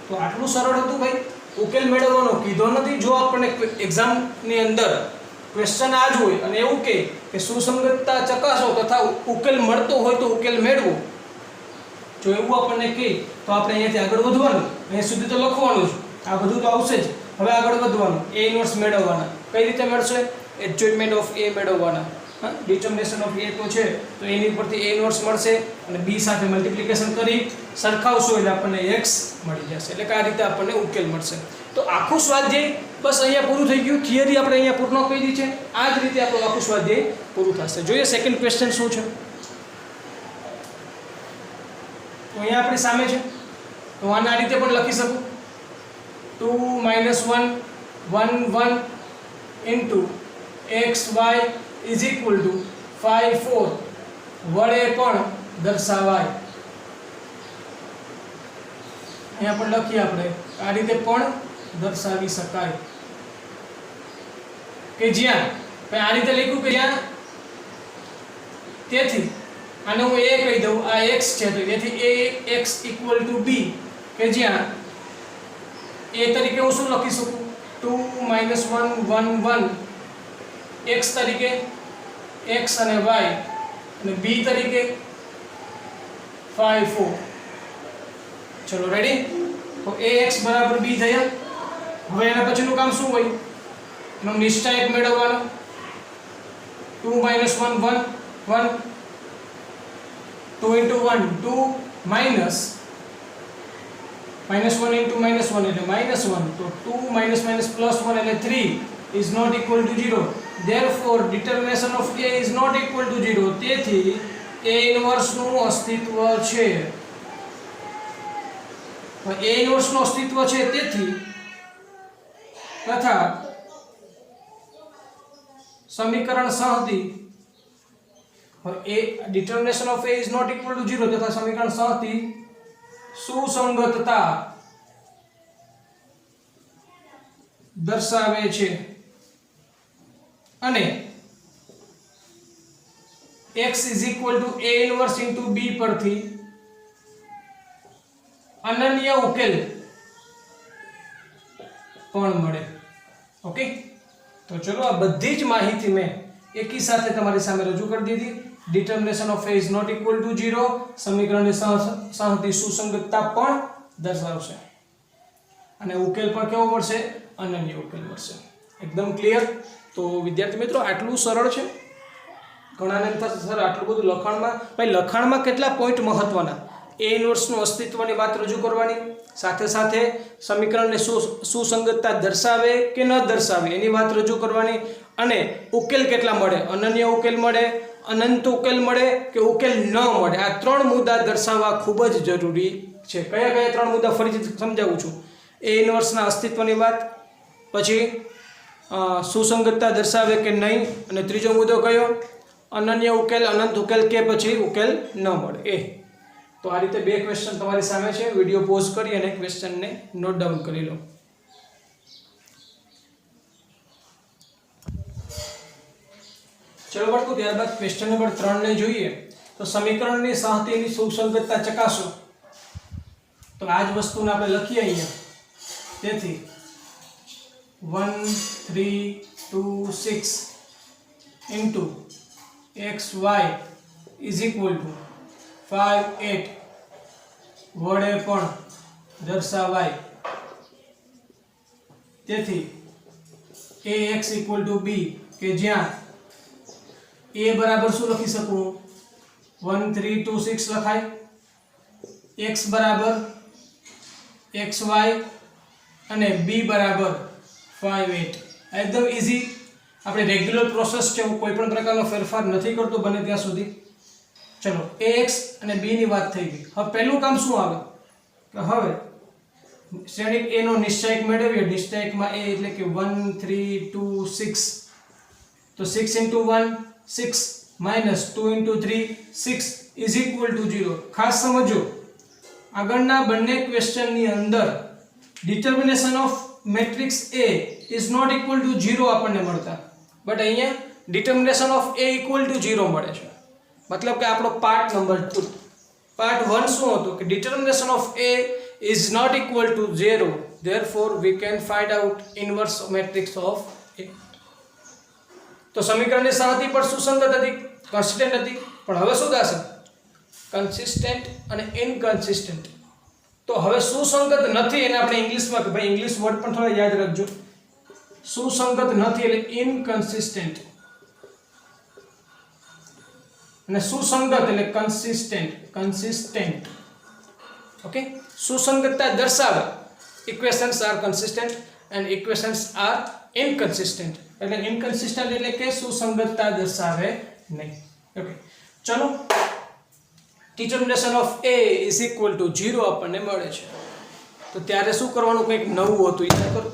તો આટલું સરળ હતું ભાઈ. ઉકેલ મેળવવાનો કીધો નથી. જો આપણને એક્ઝામની અંદર ક્વેશ્ચન આ જ હોય અને એવું કે સુસંગતતા ચકાસો તથા ઉકેલ મળતો હોય તો ઉકેલ મેળવો, જો એવું આપણને કહે તો આપણે અહીંયાથી આગળ વધવાનું. અહીંયા સુધી તો લખવાનું જ, આ બધું તો આવશે જ. હવે આગળ વધવાનું, a ઇન્વર્સ મેળવવાના. કઈ રીતે મળશે? એડજોઇન્ટમેન્ટ ઓફ a મેળવવાના. determination of a તો છે તો એની ઉપરથી a ઇન્વર્સ મળશે અને b સાથે મલ્ટીપ્લિકેશન કરી સરખાવશો એટલે આપણને x મળી જશે. એટલે કે આ રીતે આપણને ઉકેલ મળશે. તો આખું સ્વાધ્યાય બસ અહીંયા પૂરું થઈ ગયું. થિયરી આપણે અહીંયા પૂર્ણ કરી છે. આ જ રીતે આપણું આખું સ્વાધ્યાય પૂરું થશે. જોઈએ સેકન્ડ ક્વેશ્ચન શું છે. તો અહીંયા આપણી સામે છે, તો આના રીતે પણ લખી શકું 2 - 1 1 1 into xy is equal to 5 4 વડે પણ દર્શાવાય. અહીંયા પણ લખીએ આપણે આ રીતે પણ દર્શાવી શકાય કે જ્યાં આ રીતે લખ્યું કે જ્યાં, તેથી આને હું a કહી દઉં, આ x છે તો તેથી ax equal to b કે જ્યાં a તરીકે હું શું લખી શકું 2 - 1 1 1 x તરીકે x અને y અને b તરીકે 5 4. ચલો રેડી. તો ax બરાબર b થયા. હવે એના પછીનું કામ શું હોય? એનો નિશ્ચાયક મેળવવાનો 2 - 1 1 1 2 into 1 2 minus -1 into -1 એટલે -1 તો 2 minus plus 1 એટલે 3 is not equal to 0. therefore determination of a is not equal to 0. તેથી a inverse નું અસ્તિત્વ છે. a inverse નું અસ્તિત્વ છે તેથી તથા સમીકરણ સહથી a determination of a is not equal to 0 તથા સમીકરણ સહથી સુસંગતતા દર્શાવે છે અને x is equal to a inverse into b પરથી અનન્ય ઉકેલ પણ મળે. ઓકે, તો ચલો આ બધી જ માહિતી મેં એકી સાથે તમારી સામે રજૂ કરી દીધી. determination of a is not equal to 0 સમીકરણની સહથી સુસંગતતા પણ દર્શાવશે અને ઉકેલ પણ કેવો મળશે? અનન્ય ઉકેલ મળશે. એકદમ ક્લિયર. તો વિદ્યાર્થી મિત્રો આટલું સરળ છે. ઘણાને થશે સર આટલું બધું લખાણમાં, ભાઈ લખાણમાં કેટલા પોઈન્ટ મહત્વના? a ઇન્વર્સનું અસ્તિત્વની વાત રજૂ કરવાની, સાથે સાથે સમીકરણને સુસંગતતા દર્શાવે કે ન દર્શાવે એની વાત રજૂ કરવાની, અને ઉકેલ કેટલા મળે? અનન્ય ઉકેલ મળે, અનંત ઉકેલ મળે કે ઉકેલ ન મળે? આ ત્રણ મુદ્દા દર્શાવવા ખૂબ જ જરૂરી છે. કયા કયા ત્રણ મુદ્દા ફરીથી સમજાવું છું. a ઇન્વર્સના અસ્તિત્વની વાત, પછી સુસંગતતા દર્શાવે કે નહીં, અને ત્રીજો મુદ્દો કયો? અનન્ય ઉકેલ, અનંત ઉકેલ કે પછી ઉકેલ ન મળે એ. તો આ રીતે બે ક્વેશ્ચન તમારી સામે છે. વિડીયો પોઝ કરી અને ક્વેશ્ચનને નોટ ડાઉન કરી લો. ચલો બાળકો, ત્યારબાદ ક્વેશ્ચન નંબર 3 ને જોઈએ. તો સમીકરણની સહતીની સુસંગતતા ચકાસો. તો આ જ વસ્તુને આપણે લખીએ અહીંયા. તેથી 1 3 2 6 into xy is equal to 5 8 વડે પણ દર્શાવાય. તેથી ax equal to b કે જ્યાં a બરાબર શું લખી શકું? 1 3 2 6 લખાય. x બરાબર xy અને b બરાબર 5 8. એકદમ ઈઝી. આપણે રેગ્યુલર પ્રોસેસ છે, હું કોઈ પણ પ્રકારનો ફેરફાર નથી કરતો બને ત્યાં સુધી. ચલો ax અને b ની વાત થઈ ગઈ. હવે પહેલું કામ શું આવે કે હવે શ્રેણિક a નો નિશ્ચાયક મેળવીએ. નિશ્ચાયકમાં a એટલે કે 1 3 2 6 તો 6 into 1 6 minus 2 into 3 6 is equal to 0. ખાસ સમજો, આગળના બંને ક્વેશ્ચનની અંદર determination of matrix A is not equal to 0 આપણને મળતા, બટ અહીંયા determination of A equal to 0 મળે છે. મતલબ કે આપણો પાર્ટ નંબર 2. પાર્ટ 1 શું હતો કે determination of A is not equal to 0, therefore we can find out inverse matrix of A. તો સમીકરણની સહતી પર સુસંગત હતી, કન્સિસ્ટન્ટ હતી, પણ હવે શું થશે? કન્સિસ્ટન્ટ અને ઇનકન્સિસ્ટન્ટ. તો હવે સુસંગત નથી એને આપણે ઇંગ્લિશમાં કે ભાઈ ઇંગ્લિશ વર્ડ પણ થોડા યાદ રાખજો. સુસંગત નથી એટલે ઇનકન્સિસ્ટન્ટ, અને સુસંગત એટલે કન્સિસ્ટન્ટ. ઓકે, સુસંગતતા દર્શાવે equations are consistent and equations are inconsistent. એટલે inconsistent એટલે કે સુસંગતતા દર્શાવે નહીં. ઓકે, ચલો determination of a is equal to 0 આપણને મળે છે. તો ત્યારે શું કરવાનું, કંઈક નવું હતું એ કરો.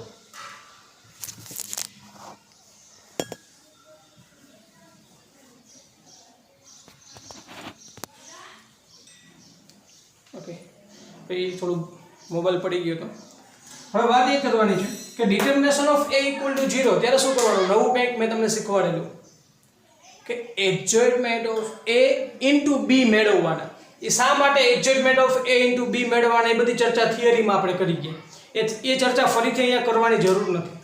ઓકે, પછી થોડું મોબાઈલ પડી ગયો તો હવે વાત એ કરવાની છે કે determination of a equal to 0 ત્યારે શું કરવાનું, નવું કંઈક મેં તમને શીખવાડેલું કે adjustment of a into b મેળવવાના. એ શા માટે adjustment of a into b મેળવવાના એ બધી ચર્ચા થિયરીમાં આપણે કરી ગયા. એ ચર્ચા ફરીથી અહીંયા કરવાની જરૂર નથી.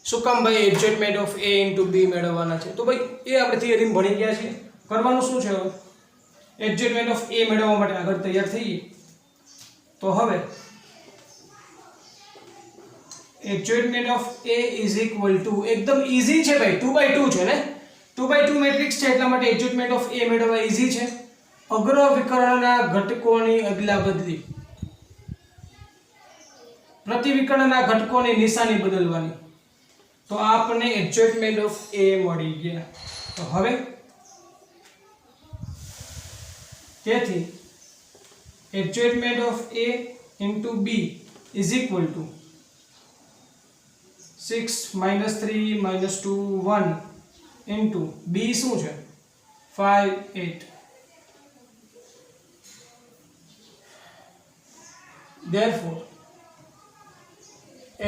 શું કામ ભાઈ adjustment of a into b મેળવવાના છે? તો ભાઈ એ આપણે થિયરીમાં ભણી ગયા છીએ. કરવાનું શું છે હવે, એડજસ્ટમેન્ટ ઓફ a મેળવવા માટે આગળ તૈયાર થઈએ. તો હવે adjustment of a is equal two, એકદમ ઈઝી છે ભાઈ, 2/2 છે ને, 2/2 મેટ્રિક્સ છે એટલા માટે એડજસ્ટમેન્ટ ઓફ a મેળવવા ઈઝી છે. અગ્ર વિકર્ણના ઘટકોની અદલા બદલી, પ્રતિવિકર્ણના ઘટકોની નિશાની બદલવાની. તો આપણને એડજસ્ટમેન્ટ ઓફ a મળી ગયા. તો હવે તેથી adjustment of a into b is equal two 6 - 3 - 2 1 into b શું છે 5 8. therefore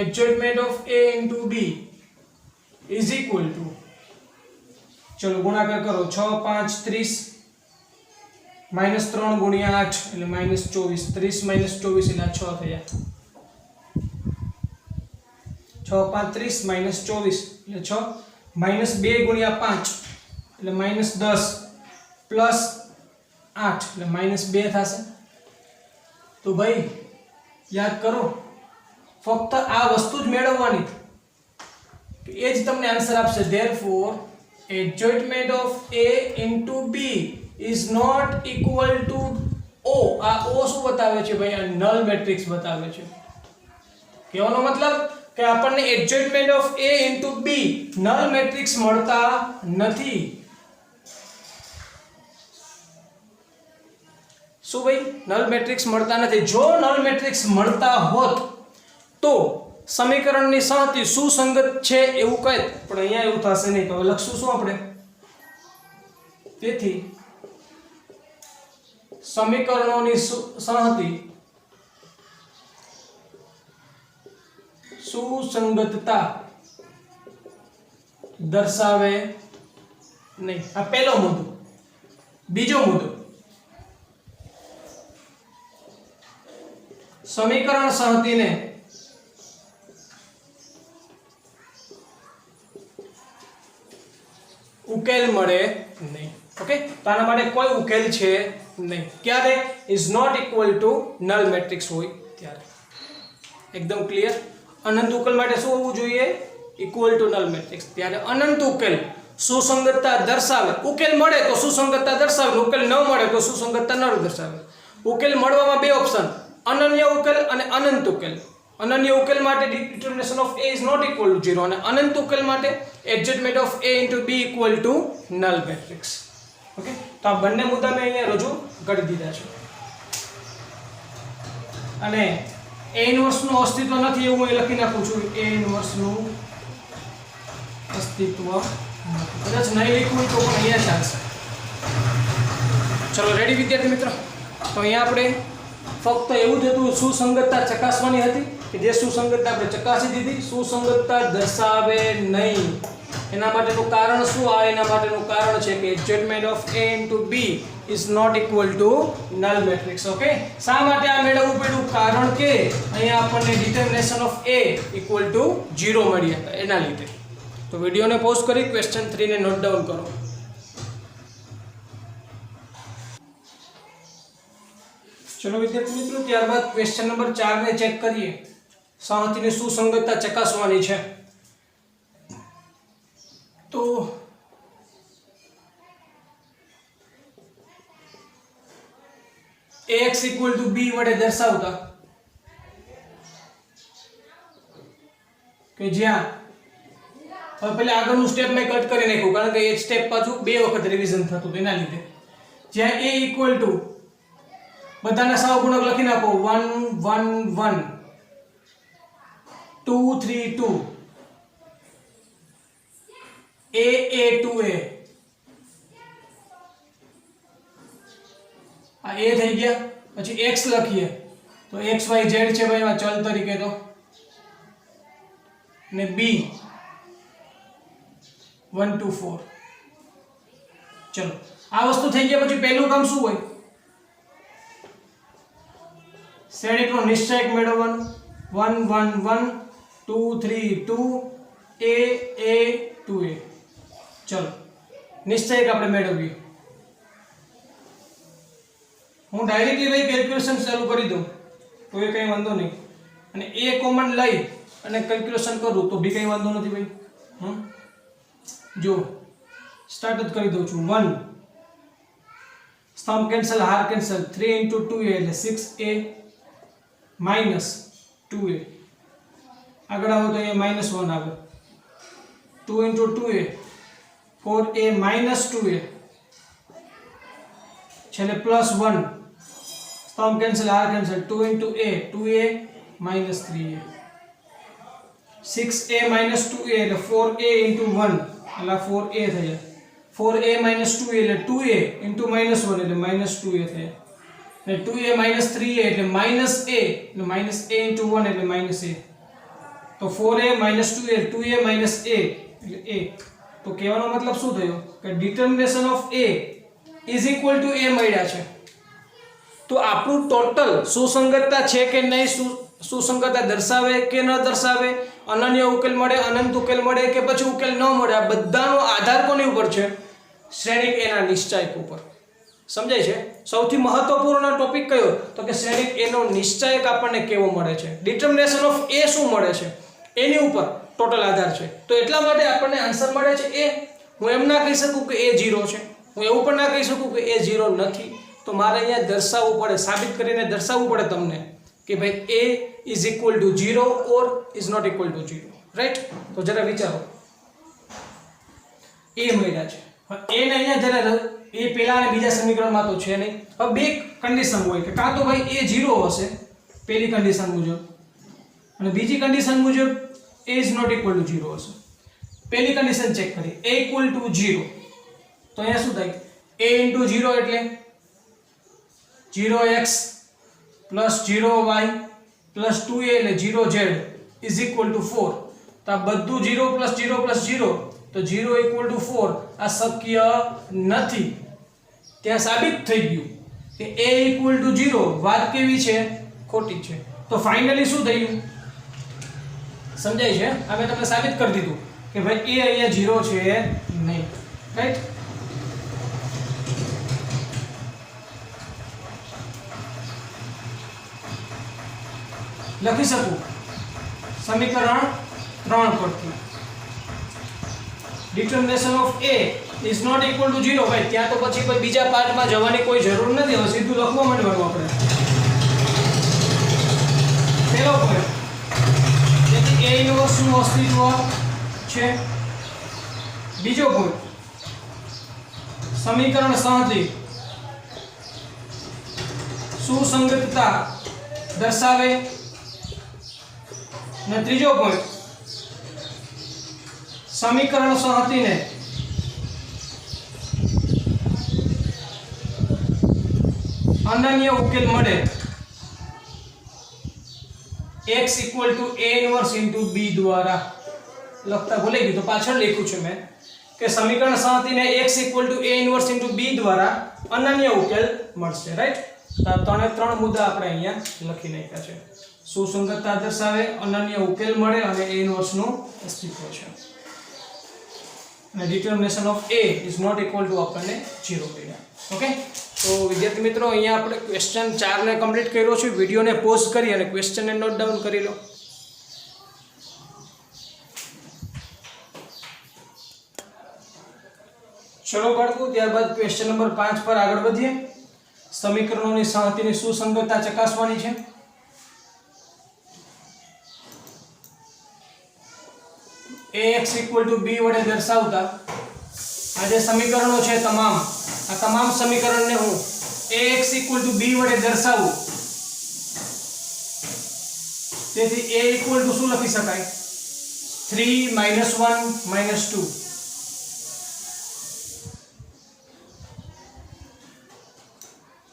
adjustment of a into b is equal to, ચલો ગુણાકાર કરો, 6 5 30 -3 ગુણ્યા 8 એટલે -24, 30 - 24 એટલે 6 થયા. 6 5 30 -24 એટલે 6, -2 ગુણ્યા 5 એટલે -10 પ્લસ 8 એટલે -2 થશે. તો ભાઈ યાદ કરો, ફક્ત આ વસ્તુ જ મેળવવાની, એ જ તમને આન્સર આપશે. therefore adjustment of a into b is not equal to o. આ o શું બતાવે છે ભાઈ? આ નલ મેટ્રિક્સ બતાવે છે. કહેવાનો મતલબ કે આપણને adjustment of a into b null matrix મળતા નથી. શું ભાઈ? નલ મેટ્રિક્સ મળતા નથી. જો નલ મેટ્રિક્સ મળતા હોત તો સમીકરણની સંહતિ સુસંગત છે એવું કહે, પણ અહીંયા એવું થશે નહીં. તો લખશું શું આપણે? તેથી સમીકરણોની સંહતિ સુસંગતતા દર્શાવે નહીં. આ પહેલો મુદ્દો. બીજો મુદ્દો, સમીકરણ સંહતિને ઉકેલ મળે નહીં. ઓકે, તો આના માટે કોઈ ઉકેલ છે નહીં. ક્યારે? Is not equal to null matrix હોય ત્યારે. એકદમ ક્લિયર. અનંત ઉકેલ માટે શું હોવું જોઈએ? Equal to null matrix. ત્યારે અનંત ઉકેલ સુસંગતતા દર્શાવે. ઉકેલ મળે તો સુસંગતતા દર્શાવે, ઉકેલ ન મળે તો સુસંગતતા ન દર્શાવે. ઉકેલ મળવામાં બે ઓપ્શન, અનન્ય ઉકેલ અને અનંત ઉકેલ. અનન્ય ઉકેલ માટે determination of a is not equal to 0 અને અનંત ઉકેલ માટે adjustment of a into b equal to null matrix. Okay, તો આ બંને મુદ્દા મેં અહીંયા રજૂ કરી દીધા છે. અને a ઇન્વર્સ નું અસ્તિત્વ નથી એવું હું લખી નાખું છું. a ઇન્વર્સ નું અસ્તિત્વ કદાચ નહીં લખ્યું તો પણ અહીંયા ચાલશે. ચલો રેડી વિદ્યાર્થી મિત્રો? તો અહીંયા આપણે ફક્ત એવું જ હતું, સુસંગતતા ચકાસવાની હતી કે જે સુસંગતતા આપણે ચકાસી દીધી. સુસંગતતા દર્શાવે નહીં એના માટેનું કારણ શું આવે? એના માટેનું કારણ છે કે adjustment of a into b is not equal to null matrix. Okay, શા માટે આ મેળવવું પડ્યું? કારણ કે અહીંયા આપણને determination of a equal to 0 મળ્યા હતા એના લીધે. તો વિડીયોને પોઝ કરી ક્વેશ્ચન 3 ને નોટ ડાઉન કરો. ચલો વિદ્યાર્થી મિત્રો, ત્યારબાદ ક્વેશ્ચન નંબર 4 ને ચેક કરીએ. સંહતિની સુસંગતતા ચકાસવાની છે. તો ax equal to b વડે દર્શાવતા કે જ્યાં હવે પહેલા આગળનું સ્ટેપ મેં કટ કરી નાખ્યું કારણ કે એક સ્ટેપ પાછું બે વખત રિવિઝન થતું હતું એના લીધે. જ્યાં a ઇક્વલ ટુ બધાના સહગુણક લખી નાખો 1 1 1 2 3 2 a 2a આ a થઈ ગયા. પછી x લખીએ તો x y z છે ભાઈ આ ચલ તરીકે તો ને b 1 2 4. ચલો આ વસ્તુ થઈ ગયા. પછી પહેલું કામ શું હોય? શ્રેણિકનો નિશ્ચયક મેળવવાનો 1 1 1 2 3 2 a 2a. ચલો નિશ્ચયક આપણે મેળવીએ. હું ડાયરેક્ટલી ભાઈ કેલ્ક્યુલેશન ચાલુ કરી દઉં તો એ કંઈ વાંધો નહીં, અને a કોમન લઈ અને કેલ્ક્યુલેશન કરું તો બી કંઈ વાંધો નથી ભાઈ. જો સ્ટાર્ટ જ કરી દઉં છું. 1 સ્તંભ કેન્સલ, હાર કેન્સલ, 3 × 2a એટલે 6a માઇનસ 2a. આગળ આવો તો અહીંયા -1 આવે. 2 × 2a 4a માઇનસ 2a છેલ્લે +1 સ્તંભ કેન્સલ, હાર cancel, 2 × a 2a minus 3a. 6a minus 2a એટલે 4a × 1 એટલે 4a થયા. 4a માઇનસ 2a એટલે 2a × -1 એટલે -2a થયા. અને 2a માઇનસ 3a એટલે -a એટલે -a × 1 એટલે -a. તો 4a minus 2a 2a minus a એટલે a. તો કહેવાનો મતલબ શું થયો કે determination of a is equal two a મળ્યા છે. તો આપણું ટોટલ સુસંગતતા છે કે નહીં, સુસંગતતા દર્શાવે કે ન દર્શાવે, અનન્ય ઉકેલ મળે, અનંત ઉકેલ મળે કે પછી ઉકેલ ન મળે, આ બધાનો આધાર કોની ઉપર છે? શ્રેણિક એના નિશ્ચયક ઉપર. સમજાય છે? સૌથી મહત્વપૂર્ણ ટોપિક કયો તો કે શ્રેણિક એનો નિશ્ચયક આપણને કેવો મળે છે, ડિટર્મિનેશન ઓફ a શું મળે છે એની ઉપર ટોટલ આધાર છે. તો એટલા માટે આપણને આન્સર મળે છે a. હું એમ ના કહી શકું કે a 0 છે, હું એવું પણ ના કહી શકું કે a 0 નથી. તો મારે અહીંયા દર્શાવવું પડે, સાબિત કરીને દર્શાવવું પડે તમને કે ભાઈ a is equal to 0 or is not equal to 0. Right? તો જરા વિચારો, a મળ્યા છે. હવે a ને અહીંયા જરા એ પહેલા અને બીજા સમીકરણમાં તો છે નહીં. હવે બે કન્ડિશન હોય કે કાં તો ભાઈ a 0 હશે પહેલી કન્ડિશન મુજબ, અને બીજી કન્ડિશન મુજબ a is not equal to 0 હશે. પહેલી કન્ડિશન ચેક કરીએ, a ઇક્વલ ટુ 0. તો અહીંયા શું થાય? a × 0 એટલે 0x + 0y + 2a એટલે 0z ઇઝ ઇક્વલ ટુ 4. તો આ બધું 0 + 0 + 0 તો 0 ઇક્વલ ટુ 4 આ શક્ય નથી. ત્યાં સાબિત થઈ ગયું કે a ઇક્વલ ટુ 0 વાત કેવી છે? ખોટી છે. તો ફાઇનલી શું થયું? સમજાય છે? હવે તમને સાબિત કરી દીધું કે ભાઈ a અહીંયા 0 છે નહીં. રાઈટ? લખી શકું સમીકરણ 3 પરથી determination of a is not equal to 0. ભાઈ ત્યાં તો પછી બીજા પાર્ટમાં જવાની કોઈ જરૂર નથી. હવે સીધું લખવા માંડવાનું આપણે. પહેલો પોઈન્ટ, તેથી a ઇન્વર્સ નું અસ્તિત્વ છે. બીજો પોઈન્ટ, સમીકરણ સંહતિ સુસંગતતા દર્શાવે. અને ત્રીજો પોઈન્ટ, સમીકરણ સંહતિને અનન્ય ઉકેલ મળે x equal to a inverse into b દ્વારા. લખતા ભૂલી ગયું તો પાછળ લખ્યું છે મેં કે સમીકરણ સંહતિને x equal to a inverse into b દ્વારા અનન્ય ઉકેલ મળશે. રાઈટ? તો ત્રણ મુદ્દા આપણે અહીંયા લખી નાખ્યા છે. સુસંગતતા દર્શાવે, અનન્ય ઉકેલ મળે અને a ઇન્વર્સ નું અસ્તિત્વ છે. અને determination of a is not equal to આપણને 0 મળ્યા. ઓકે? તો વિદ્યાર્થી મિત્રો અહીંયા આપણે ક્વેશ્ચન 4 ને કમ્પ્લીટ કર્યો છે. વિડીયોને પોઝ કરી અને ક્વેશ્ચનને નોટ ડાઉન કરી લો. ચલો બાળકો, ત્યારબાદ ક્વેશ્ચન નંબર 5 પર આગળ વધીએ. સમીકરણોની સંહતિની સુસંગતતા ચકાસવાની છે. ax = b વડે દર્શાવતા આ જે સમીકરણો છે તમામ સમીકરણને હું ax = b વડે દર્શાવું તેથી a = શું લખી શકાય 3 - 1 - 2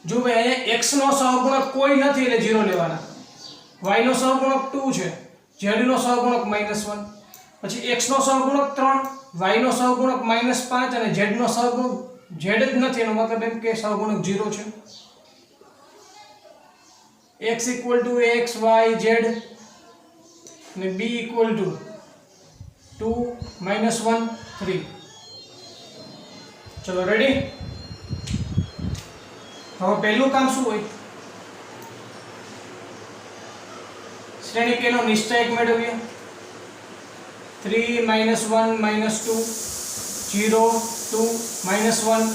જો ભાઈ અહીંયા x નો સહગુણક કોઈ નથી એટલે 0 લેવાના y નો સહગુણક 2 છે z નો સહગુણક -1 પછી x નો સહગુણક 3 y નો સહગુણક -5 અને z નો સહગુણક z જ નથી એનો મતલબ એમ કે સહગુણક 0 છે x = x y z અને b = 2 - 1 3 ચલો રેડી હવે પહેલું કામ શું હોય શ્રેણી કે નો નિશ્ચયક મેળવીએ 3 - 1 - 2 0 2 - 1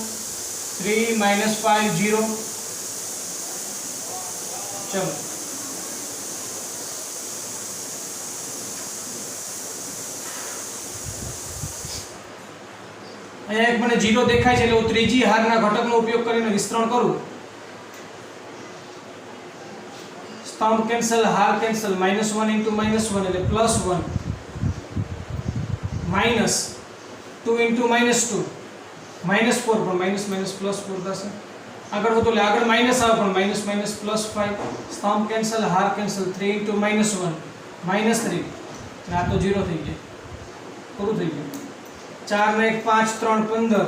3 - 5 0 ચલો અહીંયા એક મને 0 દેખાય છે એટલે હું ત્રીજી હારના ઘટકનો ઉપયોગ કરીને વિસ્તરણ કરું સ્તંભ કેન્સલ હાર કેન્સલ -1 * -1 એટલે +1 -2 * -2 -4 પણ માઇનસ +4 થશે આગળ વધો એટલે આગળ માઈનસ આવે પણ -, +5 સ્તંભ કેન્સલ હાર કેન્સલ 3 * -1 -3 અને આ તો 0 થઈ જાય પૂરું થઈ ગયું 4 ને 1 5 3 15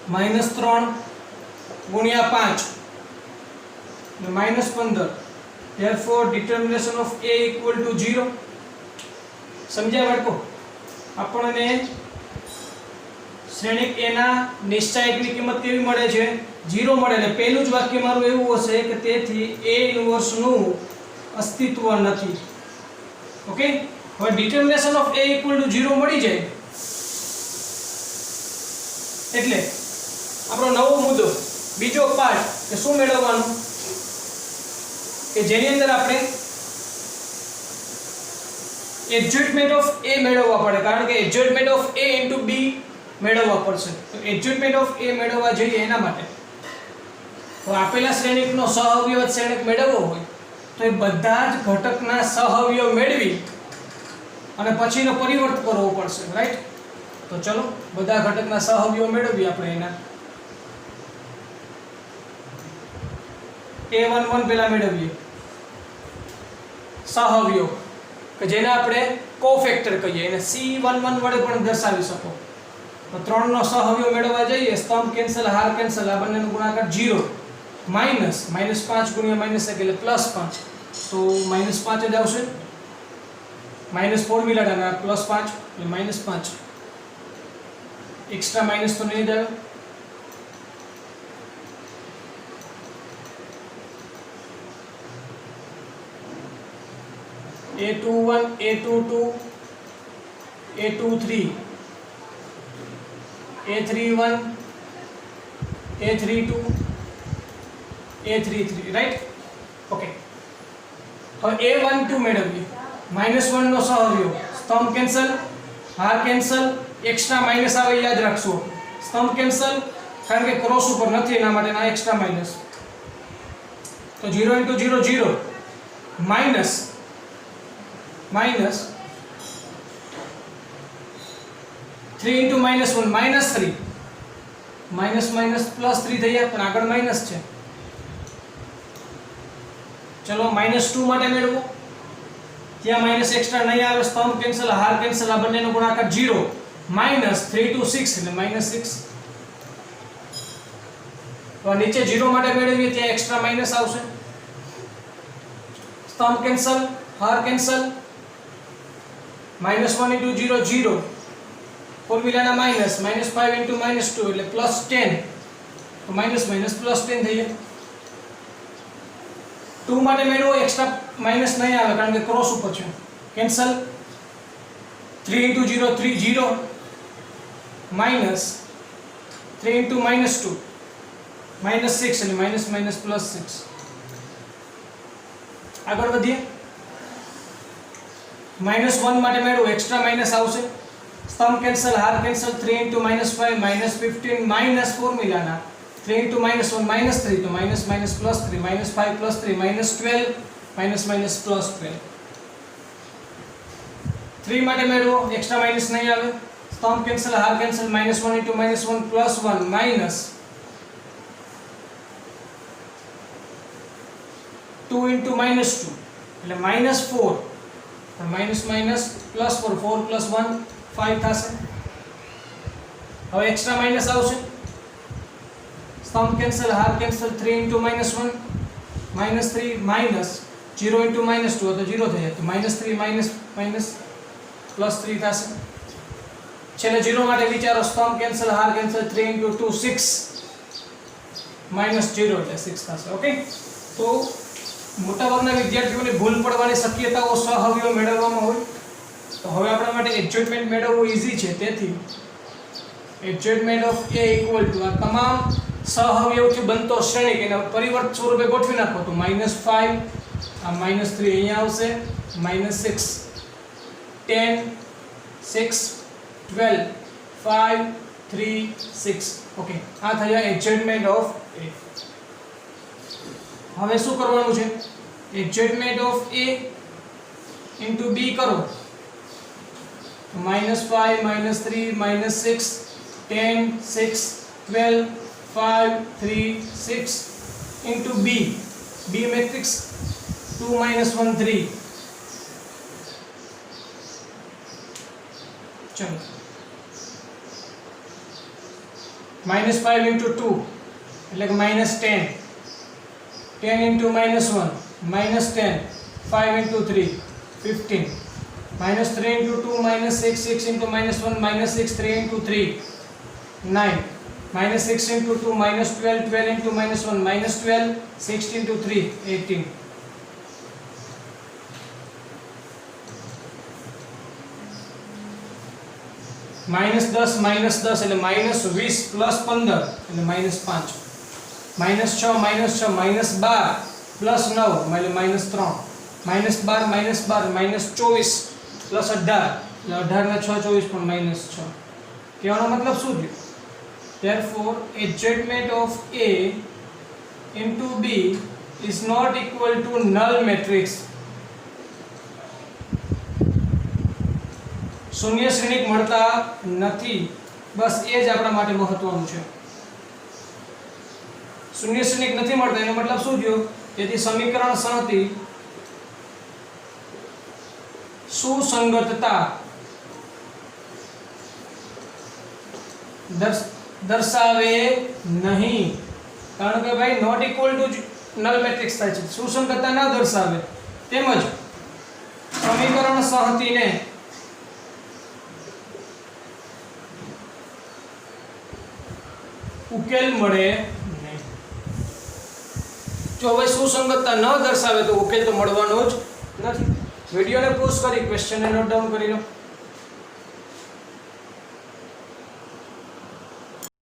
-3 * 5 -15 therefore determination of a = 0 સમજ્યા બાળકો આપણને શ્રેણિક a ના નિશ્ચયકની કિંમત કેવી મળે છે 0 મળે એટલે પહેલું જ વાક્ય મારું એવું હશે કે તેથી a ઇન્વર્સ નું અસ્તિત્વ નથી ઓકે હવે determination of a = 0 મળી જાય એટલે આપણો નવો મુદ્દો બીજો પાર્ટ કે શું મેળવવાનું કે જેની અંદર આપણે એડજસ્ટમેન્ટ ઓફ a મેળવવા પડે કારણ કે એડજસ્ટમેન્ટ ઓફ a * b મેળવવા પડશે તો એડજસ્ટમેન્ટ ઓફ a મેળવવા જોઈએ એના માટે તો આપેલા શ્રેણિકનો સહઅવયવ શ્રેણિક મેળવવો હોય તો એ બધા જ ઘટકના સહઅવયવ મેળવી અને પછીનો પરિવર્ત કરવો પડશે રાઈટ તો ચલો બધા ઘટકના સહઅવયવ મેળવી આપણે એના a11 પહેલા મેળવીએ સહઅવયવ કે જેને આપણે કોફેક્ટર કહીએ એને C11 વડે પણ દર્શાવી શકો તો 3 નો સહઅવયવ મેળવવા જઈએ સ્તંભ કેન્સલ હાર કેન્સલ આ બંનેનો ગુણાકાર 0 -5 * -1 એટલે +5 તો -5 જ આવશે -4 મિલાડાના +5 એટલે -5 एक्स्ट्रा माइनस तो नहीं जाएगा A21 A22 A23 A31 A32 A33 right okay હવે A12 મેળવીએ -1 નો સહઅવયવ સ્તંભ કેન્સલ હાર કેન્સલ एक्स्ट्रा माइनस આવે યાદ રાખશો સ્તંભ કેન્સલ કારણ કે ક્રોસ ઉપર નથી એના માટે ના एक्स्ट्रा માઇનસ તો 0 * 0 0 માઈનસ 3 * -1 -3 +3 થઈ જાય પણ આગળ માઈનસ છે ચલો -2 માટે મેળવો ત્યાં માઈનસ એક્સ્ટ્રા નહીં આવે સ્તંભ કેન્સલ હાર કેન્સલ આ બંનેનો ગુણાકાર 0 -3 * 6 એટલે -6 તો નીચે 0 માટે મેળવીએ ત્યાં એક્સ્ટ્રા માઈનસ આવશે સ્તંભ કેન્સલ હાર કેન્સલ -1 * 0 0 ફોર્મ્યુલાના માઈનસ -5 * -2 એટલે +10 તો માઈનસ +10 થઈ જાય 2 માટે મેળવો એક્સ્ટ્રા માઈનસ નહીં આવે કારણ કે ક્રોસ ઉપર છે કેન્સલ 3 * 0 3 0 -3 * -2 -6 એટલે -6 આગળ વધીએ -1 માટે મેળવો એક્સ્ટ્રા માઇનસ આવશે, સ્તંભ કેન્સલ, હાર કેન્સલ, 3 * -5 -15 માઇનસ ફોર્મ્યુલાના 3 * -1 -3 તો minus minus plus 3 -5 + 3 -12 minus minus plus 12. 3 માટે મેળવો એક્સ્ટ્રા માઇનસ નહીં આવે, સ્તંભ કેન્સલ, હાર કેન્સલ, -1 * -1 + 1 માઇનસ 2 * -2 એટલે -4 માઇનસ માઇનસ પ્લસ 4 4 + 1 5 થશે. હવે એક્સ્ટ્રા માઇનસ આવશે, સ્તંભ કેન્સલ, હાર કેન્સલ, 3 * -1 -3 માઇનસ 0 * -2 તો 0 થઈ જાય તો -3 માઇનસ માઇનસ પ્લસ 3 થશે. છેલ્લે 0 માટે વિચારો, સ્તંભ કેન્સલ, હાર કેન્સલ, 3 * 2 6 -0 એટલે 6 થશે. ઓકે, તો મોટાભાગના વિદ્યાર્થીઓને ભૂલ પડવાની શક્યતાઓ સહઅવયવ મેળવવામાં હોય. તો હવે આપણા માટે એડજસ્ટમેન્ટ મેળવવું ઈઝી છે. તેથી એડજસ્ટમેન્ટ ઓફ a = આ તમામ સહઅવયવથી બનતો શ્રેણિક એના પરિવર્ત સ્વરૂપે ગોઠવી નાખો તો -5 આ -3 અહીંયા આવશે, -6 10 6 12 5 3 6. ઓકે, આ થયા એડજસ્ટમેન્ટ ઓફ a. હવે શું કરવાનું છે, એડજસ્ટમેન્ટ ઓફ a * b કરો તો -5 -3 -6 10 6 12 5 3 6 * b મેટ્રિક્સ 2 - 1 3. ચલો, -5 * 2 એટલે કે -10 10 * -1 -10 5 * 3 15 -3 * 2 -6 6 * -1 -6 3 * 3 9 -6 * 2 -12 12 * -1 -12 16 * 3 18. -10 એટલે -20 + 15 એટલે -5 -6 -6 -12 + 9 એટલે -3 -12 -24 + 18 એટલે 18 ને 6 24 પણ -6. કહેવાનો મતલબ શું થયો? Therefore adjustment of A into B is not equal to null matrix. શૂન્ય શ્રેણિક મળતા નથી, બસ એ જ આપણા માટે મહત્વનું છે. શૂન્ય શ્રેણિક નથી મળતા એનો મતલબ શું થયો? તેથી સમીકરણ સંહતિ સુસંગતતા દર્શાવે નહીં, કારણ કે ભાઈ not equal to null matrix થાય છે, સુસંગતતા ન દર્શાવે. તેમજ સમીકરણ સંહતિને ઉકેલ મળે નહીં. જો હવે સુસંગતતા ન દર્શાવે તો ઉકેલ તો મળવાનો જ નથી. વિડીયોને પોઝ કરી ક્વેશ્ચનને નોટ ડાઉન કરી લો.